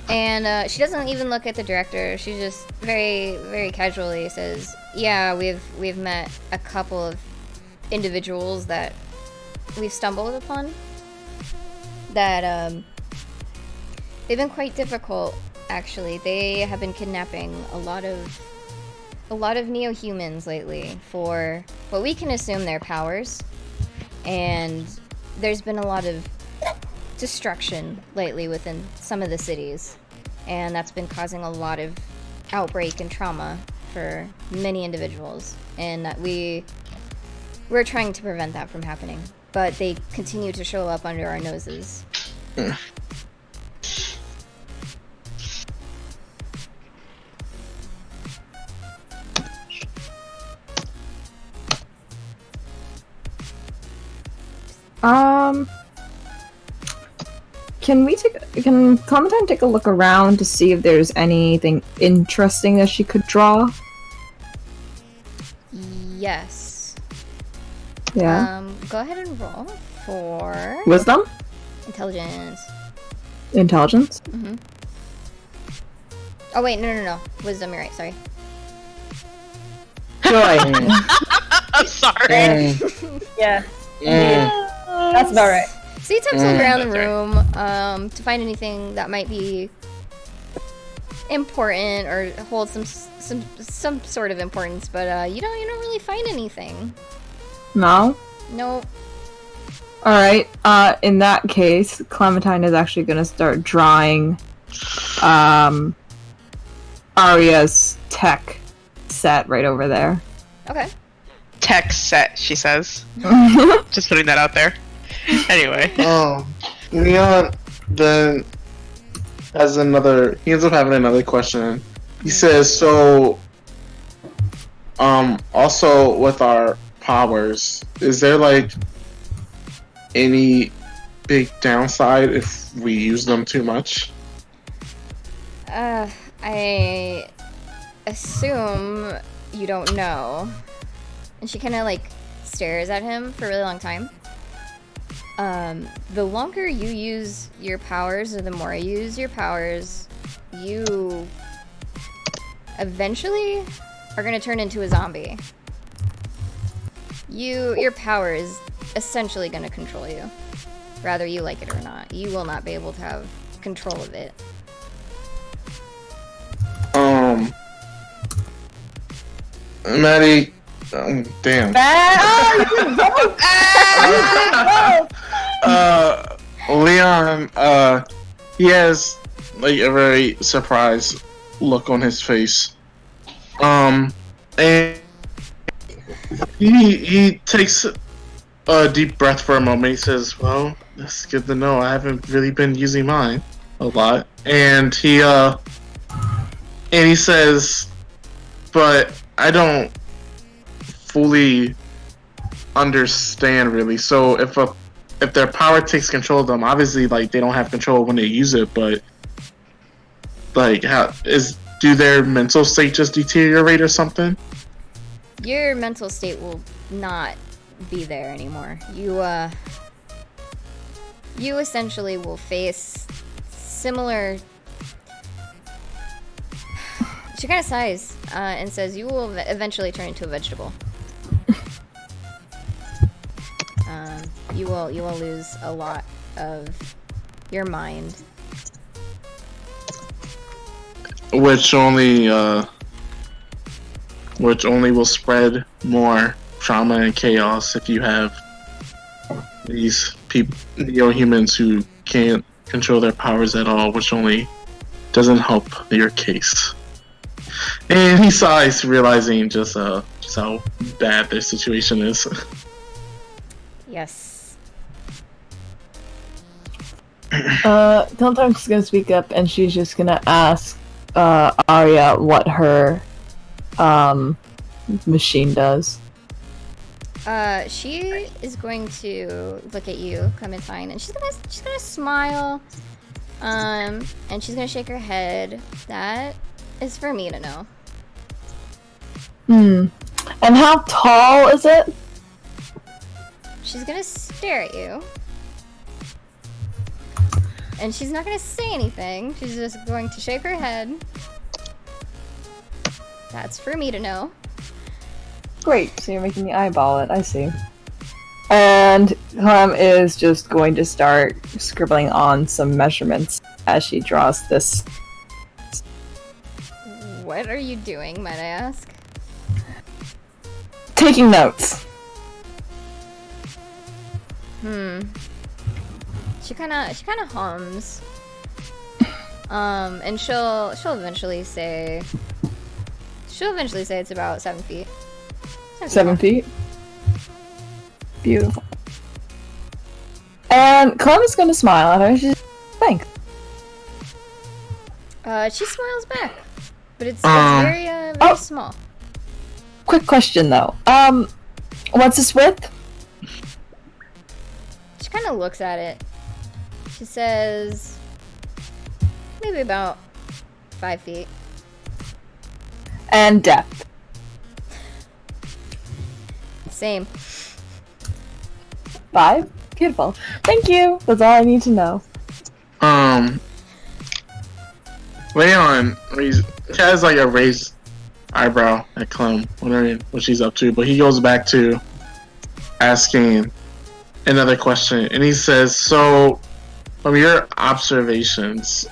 and she doesn't even look at the director. She just very, very casually says, "Yeah, we've met a couple of individuals that we've stumbled upon. That they've been quite difficult, actually. They have been kidnapping a lot of neo-humans lately for what we can assume their powers, and there's been a lot of destruction lately within some of the cities, and that's been causing a lot of outbreak and trauma for many individuals, and that we're trying to prevent that from happening, but they continue to show up under our noses." Can Clementine take a look around to see if there's anything interesting that she could draw? Yes. Yeah. Go ahead and roll for Wisdom? intelligence. Intelligence? Mm-hmm. Oh wait, no. Wisdom, you're right, sorry. Joy. I'm sorry. Yeah. That's about right. So you attempt to look around the room to find anything that might be important or hold some sort of importance, but you don't really find anything. No? Nope. Alright, in that case, Clementine is actually gonna start drawing Arya's tech set right over there. Okay. Tech set, she says. Just putting that out there. Anyway. Leon then has he ends up having another question. He says, "So, also with our powers, is there like any big downside if we use them too much?" I assume you don't know. And she kind of like stares at him for a really long time. The longer you use your powers, or the more you use your powers, you eventually are gonna turn into a zombie. Your power is essentially gonna control you, whether you like it or not. You will not be able to have control of it. Maddie, damn. Leon, he has like a very surprised look on his face. And he takes a deep breath for a moment. He says, "Well, that's good to know. I haven't really been using mine a lot." And he says, "But I don't fully understand really. So if their power takes control of them, obviously like they don't have control when they use it, but like do their mental state just deteriorate or something? Your mental state will not be there anymore. You essentially will face similar... She kind of sighs and says, you will eventually turn into a vegetable. You will lose a lot of your mind. Which only will spread more trauma and chaos if you have these neo-humans who can't control their powers at all, which only doesn't help your case. And he sighs, realizing just how bad their situation is. Yes. Tilton's gonna speak up, and she's just gonna ask Arya what her machine does. She is going to look at you, Clementine, and she's gonna smile, and she's gonna shake her head. That is for me to know. And how tall is it? She's gonna stare at you, and she's not gonna say anything. She's just going to shake her head. That's for me to know. Great, so you're making me eyeball it, I see. And Clem is just going to start scribbling on some measurements as she draws this. What are you doing, might I ask? Taking notes. She kinda hums. And she'll eventually say it's about 7 feet. 7 feet? Beautiful. And Clem is gonna smile at her. She's thanks. She smiles back, but it's very very small. Quick question though. What's this width? She kind of looks at it. She says, maybe about 5 feet. And depth. Same. 5? Beautiful. Thank you. That's all I need to know. Leon has like a raised eyebrow at Clem, wondering what she's up to, but he goes back to asking another question, and he says, so from your observations,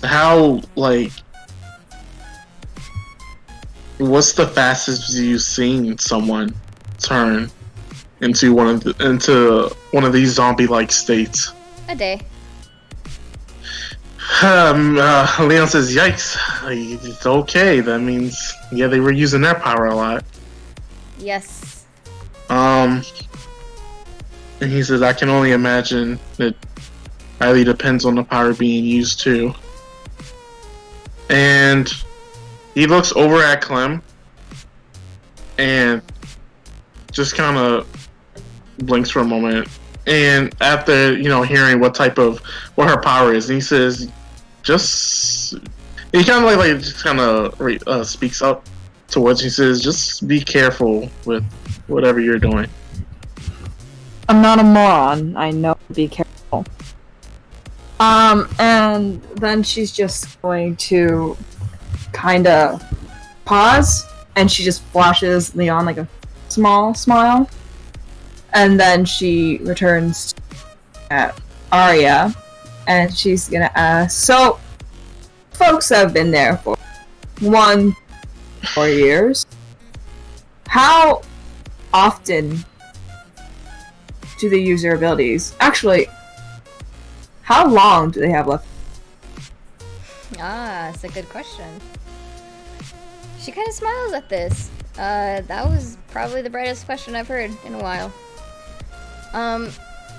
how, like, what's the fastest you've seen someone turn into one of these zombie-like states? A day. Leon says, yikes. It's okay. That means, yeah, they were using their power a lot. Yes. And he says, I can only imagine that highly depends on the power being used too. And he looks over at Clem and just kind of blinks for a moment. And after, hearing what her power is, and he says, he kind of speaks up towards, he says, just be careful with whatever you're doing. I'm not a moron. I know to be careful. And then she's just going to kind of pause, and she just flashes Leon like a small smile. And then she returns at Arya, and she's gonna ask, so, folks have been there for 4 years. How often do they use their abilities? Actually, how long do they have left? That's a good question. She kind of smiles at this. That was probably the brightest question I've heard in a while.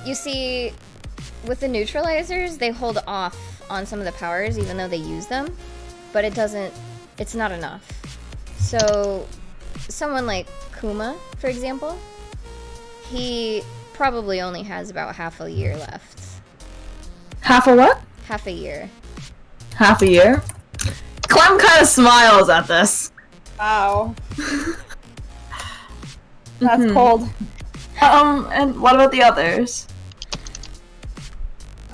You see, with the neutralizers, they hold off on some of the powers even though they use them, but it's not enough. So, someone like Kuma, for example, he probably only has about half a year left. Half a what? Half a year. Half a year? Clem kind of smiles at this. Wow. That's Mhm. cold. And what about the others?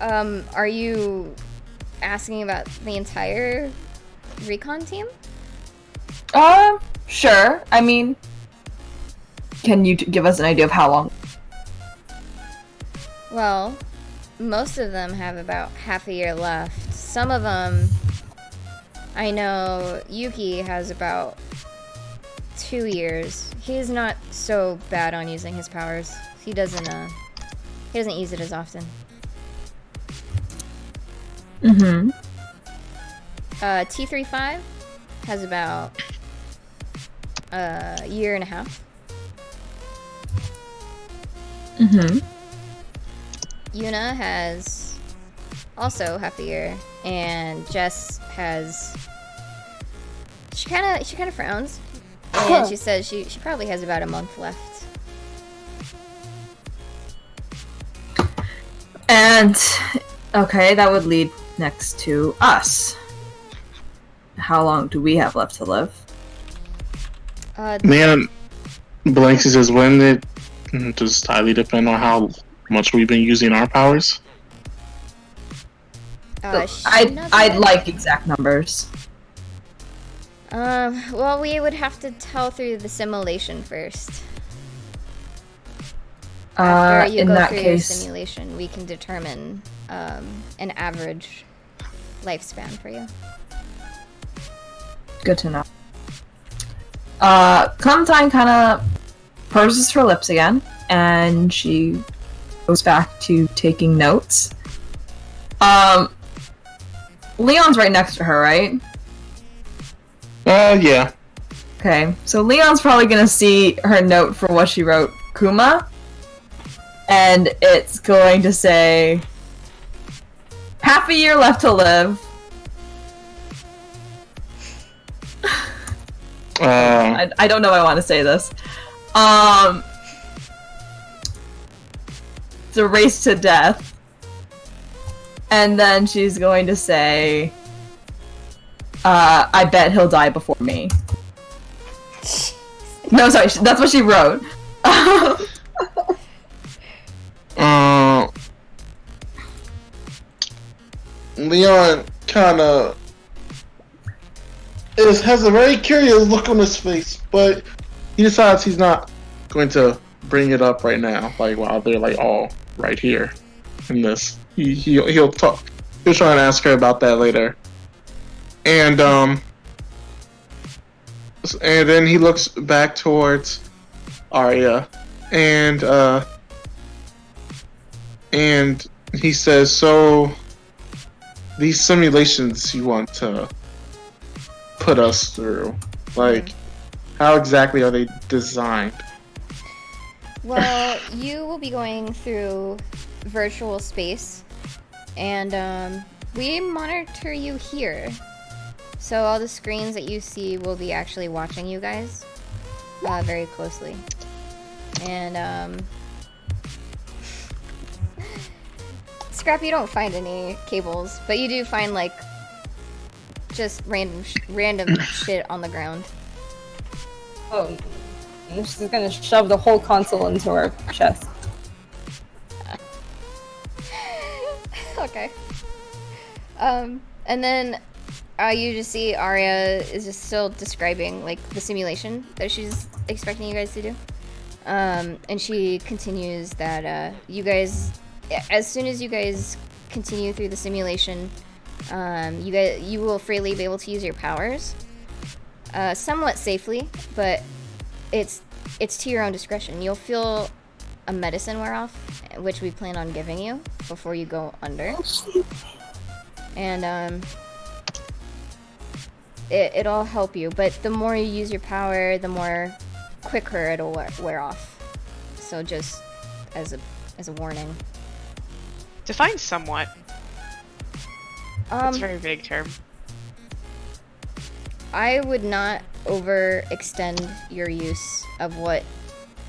Are you asking about the entire recon team? Sure. I mean, can you give us an idea of how long? Well, most of them have about half a year left. Some of them, I know Yuki has about 2 years. He's not so bad on using his powers. He doesn't use it as often. Mm-hmm. T35 has about a year and a half. Mm-hmm. Yuna has also half a year, and Jess has. She kind of frowns, and she says she probably has about a month left. And okay, that would lead next to us. How long do we have left to live? Man, Blanksy says, when it does highly depend on how much we've been using our powers. I'd like exact numbers. Well, we would have to tell through the simulation first. After you in go that through case, your simulation, we can determine an average lifespan for you. good to know. Clementine kind of purses her lips again, and she goes back to taking notes. Leon's right next to her, right? Yeah. Okay, so Leon's probably gonna see her note for what she wrote, Kuma, and it's going to say, half a year left to live. I don't know if I want to say this. It's a race to death. And then she's going to say, I bet he'll die before me. No, sorry, that's what she wrote. Leon kind of has a very curious look on his face, but he decides he's not going to bring it up right now. Like while they're like all right here in this, he'll talk. He'll try and ask her about that later, and then he looks back towards Arya, and he says, "So these simulations you want to put us through, like, how exactly are they designed?" Well, you will be going through virtual space, and we monitor you here. So all the screens that you see will be actually watching you guys very closely. And Scrap, you don't find any cables, but you do find like just random shit on the ground. Oh, she's gonna shove the whole console into her chest. Okay. And then you just see Arya is just still describing like the simulation that she's expecting you guys to do. And she continues that you guys, as soon as you guys continue through the simulation, you will freely be able to use your powers, somewhat safely, but it's to your own discretion. You'll feel a medicine wear off, which we plan on giving you before you go under, and it'll help you. But the more you use your power, the more quicker it'll wear off. So just as a warning. Define somewhat. That's a very vague term. I would not overextend your use of what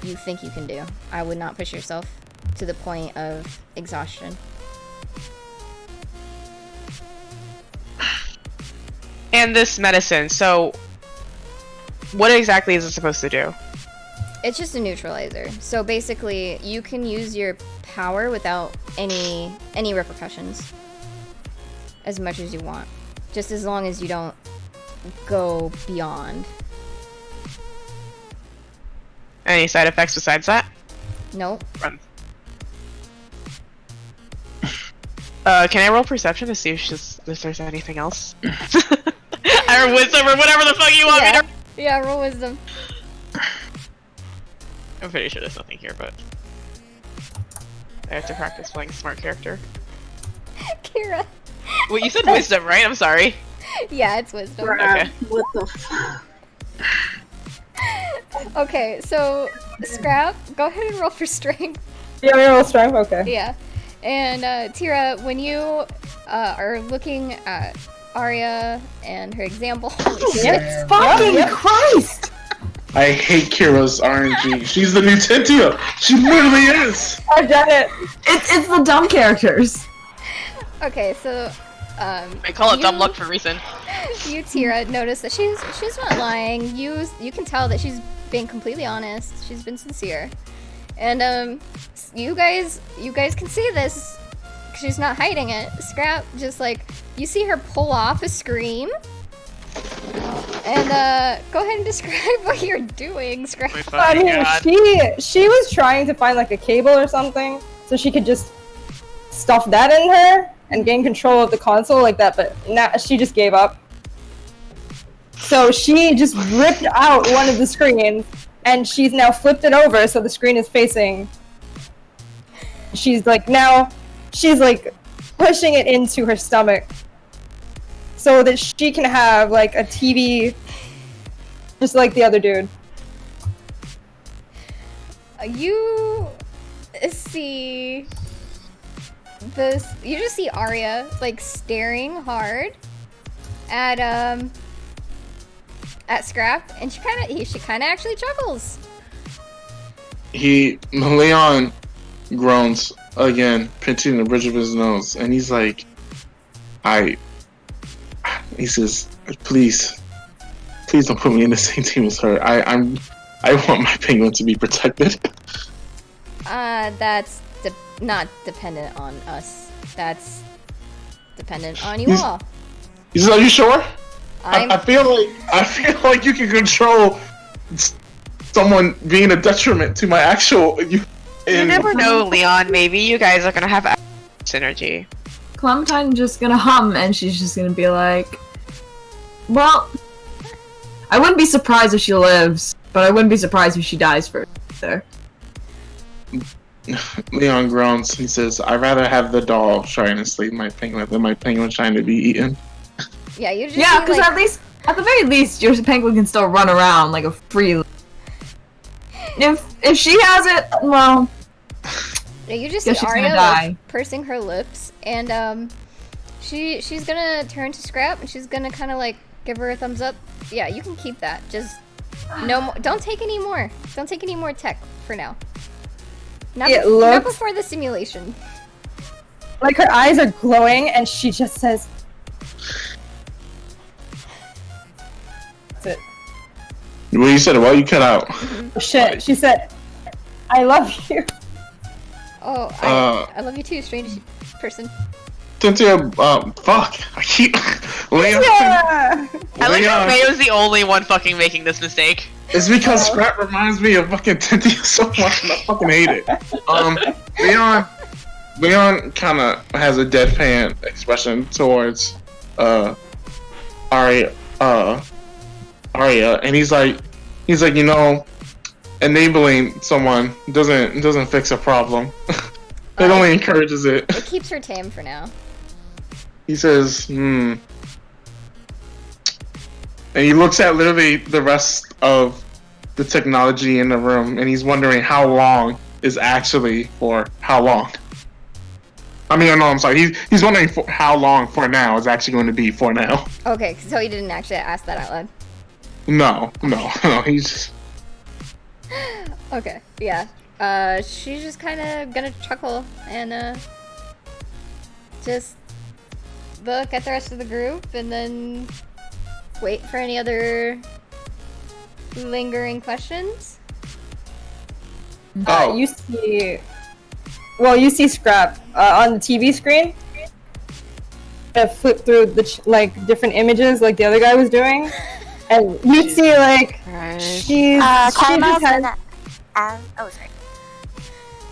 you think you can do. I would not push yourself to the point of exhaustion. and this medicine. So, what exactly is it supposed to do? It's just a neutralizer. So basically, you can use your power without any repercussions. As much as you want. Just as long as you don't go beyond. Any side effects besides that? Nope. Run. Can I roll perception to see if there's anything else? Or wisdom or whatever the fuck you want me to. Yeah, roll wisdom. I'm pretty sure there's nothing here, but I have to practice playing a smart character. Kira. Wait, you said wisdom, right? I'm sorry. Yeah, it's wisdom. Okay. What the fuck? Okay, so Scrap, go ahead and roll for strength. Yeah, we roll strength. Okay. Yeah, and Tira, when you are looking at Arya and her example, Fucking Christ! I hate Kira's RNG. She's the new Tintia. She literally is. I've done it. It's the dumb characters. Okay, so I call it dumb luck for a reason. You, Tira, notice that she's not lying. You can tell that she's being completely honest. She's been sincere, and you guys can see this. She's not hiding it. Scrap, just like you see her pull off a scream, and go ahead and describe what you're doing, Scrap. I mean, she was trying to find like a cable or something so she could just stuff that in her and gain control of the console like that, but now she just gave up. So she just ripped out one of the screens and she's now flipped it over so the screen is facing. She's like pushing it into her stomach so that she can have like a TV just like the other dude. You see this. You just see Arya like staring hard at Scrap, and she kind of actually chuckles. Leon groans again, pinching the bridge of his nose, and he's like, he says, please don't put me in the same team as her. I want my penguin to be protected. That's not dependent on us. That's dependent on you all. He says, are you sure? I feel like you can control someone being a detriment to my actual. You never know, Leon. Maybe you guys are gonna have synergy. Clementine's just gonna hum, and she's just gonna be like, "Well, I wouldn't be surprised if she lives, but I wouldn't be surprised if she dies first." There. Leon groans. He says, "I'd rather have the doll trying to sleep my penguin than my penguin trying to be eaten." Yeah, you just because at the very least, your penguin can still run around like a free. If she has it, well. Yeah, you just Yeah, see she's Arya gonna die. like, pursing her lips, and she's gonna turn to Scrap, and she's gonna kind of like give her a thumbs up. Yeah, you can keep that. Just no more. Don't take any more. Don't take any more tech for now. Not before the simulation. Like her eyes are glowing, and she just says, "That's it." Well, you said it. Well, you cut out. Oh, shit. She said, "I love you." Oh, I love you too, strange person. Cynthia, fuck. I keep. Leon. Yeah. I like how Mayo's the only one fucking making this mistake. It's because Scrap reminds me of fucking Cynthia so much, and I fucking hate it. Leon kind of has a deadpan expression towards Arya, and he's like, you know, enabling someone doesn't fix a problem. It only encourages it. It keeps her tame for now. He says, And he looks at literally the rest of the technology in the room, and he's wondering how long is actually for how long. I mean, no, I'm sorry. He's wondering for how long for now is actually going to be for now. Okay, so he didn't actually ask that out loud. No, he's just... Okay, yeah. She's just kind of gonna chuckle and just look at the rest of the group and then wait for any other lingering questions. You see... Well, you see Scrap on the TV screen. Flip through the different images like the other guy was doing. And you see she's... Caramel's she just gonna... oh, sorry.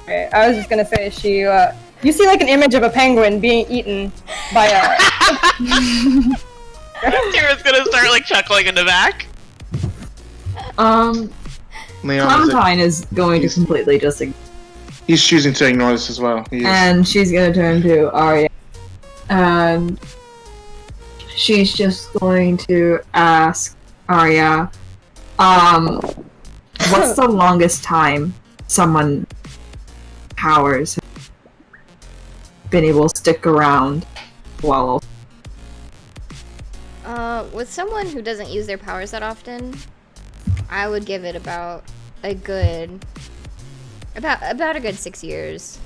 Okay, I was just gonna say you see an image of a penguin being eaten by a... Tira's gonna start chuckling in the back. Clementine is going to completely just He's choosing to ignore this as well. and she's gonna turn to Arya. And she's just going to ask Arya, what's the longest time someone powers have been able to stick around while With someone who doesn't use their powers that often, I would give it about a good 6 years.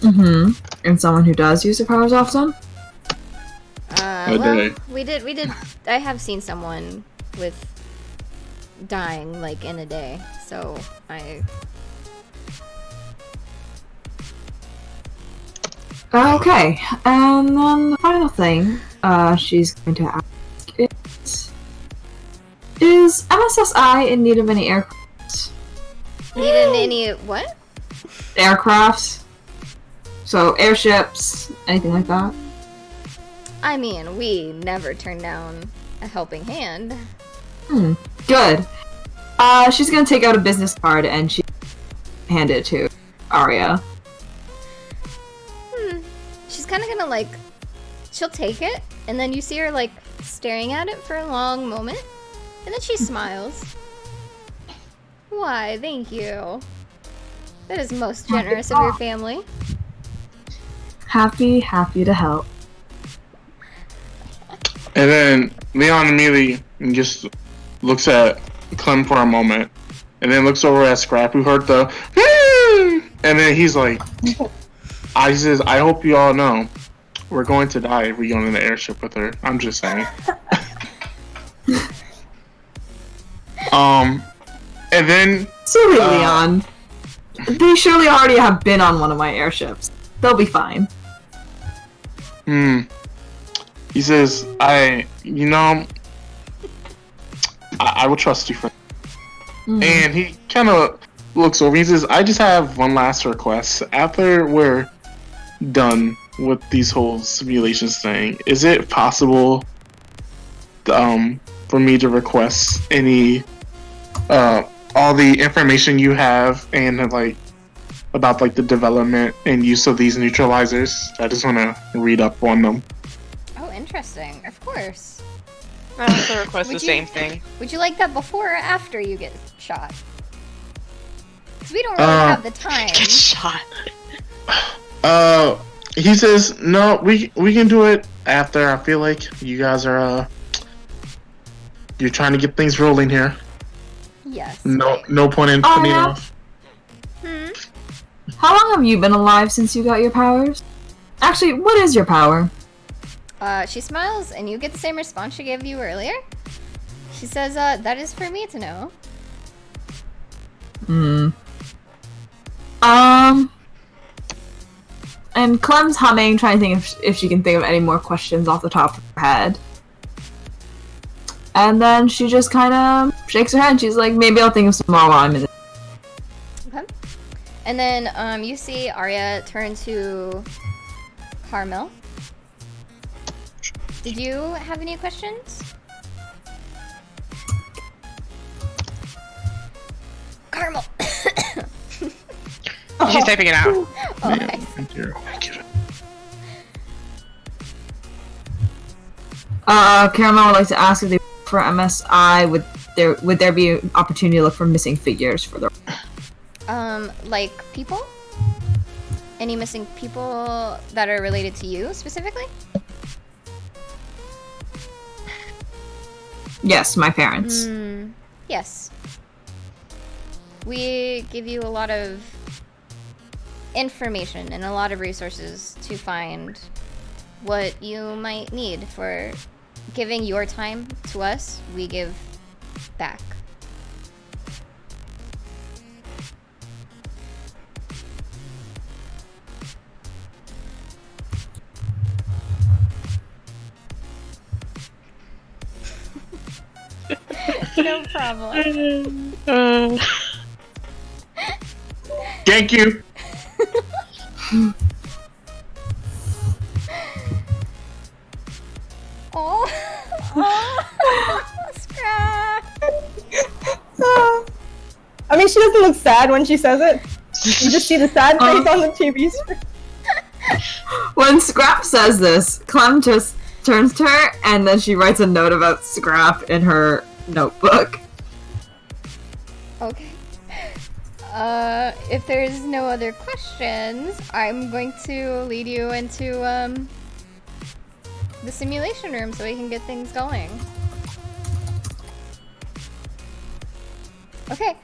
And someone who does use their powers often? Well, we did. I have seen someone with dying in a day, so Okay, and then the final thing she's going to ask is MSSI in need of any aircraft? Need any what? Aircrafts. So airships, anything like that. I mean, we never turn down a helping hand. Good. She's gonna take out a business card and she hand it to Arya. She's kind of gonna she'll take it, and then you see her staring at it for a long moment, and then she smiles. Why, thank you. That is most generous of your family. Happy to help. And then Leon immediately just looks at Clem for a moment, and then looks over at Scrap, who heard the and then he's like, he says, I hope you all know we're going to die if we go in the airship with her. I'm just saying. And then Silly Leon. They surely already have been on one of my airships. They'll be fine. He says, I will trust you for And he kind of looks over. He says, I just have one last request. After we're done with these whole simulations thing, is it possible for me to request any all the information you have and about the development and use of these neutralizers? I just want to read up on them. Oh, interesting. Of course. I also request the same thing. Would you like that before or after you get shot? Because we don't really have the time. Get shot. He says, no, we can do it after. I feel like you guys are you're trying to get things rolling here. Yes. No point in putting it off. How long have you been alive since you got your powers? Actually, what is your power? She smiles, and you get the same response she gave you earlier. She says, that is for me to know. And Clem's humming, trying to think if she can think of any more questions off the top of her head. And then she just kind of shakes her head, and she's like, maybe I'll think of some more while I'm in it. Okay. And then, you see Arya turn to Carmel. Did you have any questions? Carmel! She's typing it out. Oh, nice. Caramel would like to ask if they for MSI, would there be an opportunity to look for missing figures for the Like people? Any missing people that are related to you specifically? Yes, my parents. Yes. We give you a lot of information and a lot of resources to find what you might need for giving your time to us. We give back. No problem. Thank you. Oh, Scrap. I mean, she doesn't look sad when she says it. You just see the sad face on the TV screen. When Scrap says this, Clem just turns to her and then she writes a note about Scrap in her notebook. Okay. If there's no other questions, I'm going to lead you into the simulation room so we can get things going. Okay.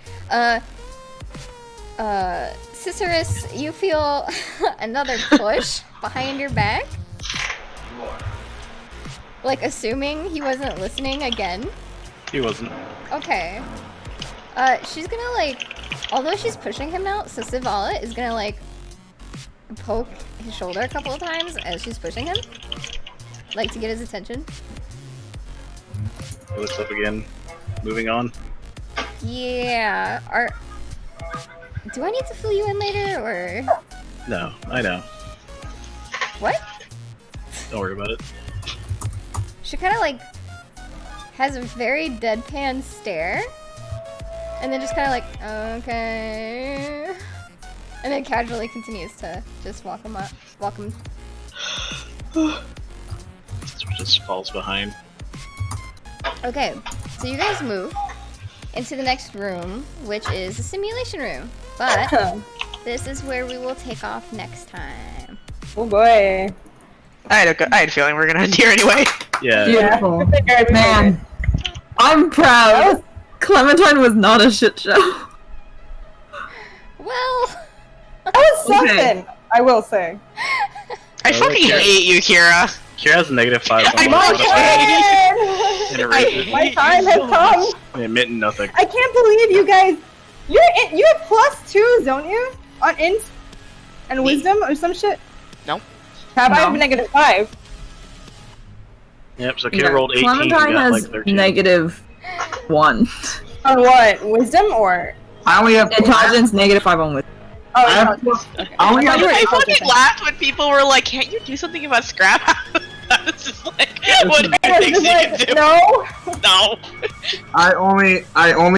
Cicerus, you feel another push behind your back. Like, assuming he wasn't listening again. He wasn't. Okay. She's gonna, like, although she's pushing him now, so Sivala is gonna, like, poke his shoulder a couple of times as she's pushing him. Like, to get his attention. He looks up again. Moving on. Yeah. Do I need to fill you in later, or? No, I know. What? Don't worry about it. She kind of, like, has a very deadpan stare. And then just kind of like, okay. And then casually continues to just walk him up. Walk him. Just falls behind. Okay, so you guys move into the next room, which is the simulation room. But this is where we will take off next time. Oh boy. I had a feeling we were gonna end here anyway. Yeah. Beautiful. Man, I'm proud. Clementine was not a shit show. Well, that was something, I will say. I fucking hate you, Kira. Kira has a -5 on My time has come. Admitting nothing. I can't believe you guys. You have +2s, don't you? On int and wisdom or some shit. No. Have I have -5? Yep. So Kira rolled 18. Clementine got has like 13. -1. On what? Wisdom or? I only have intelligence -5 on wisdom. Oh, I have I only have I fucking laughed when people were like, "Can't you do something about scrap?" I was just like, "What do you think you can do?" No. No. I only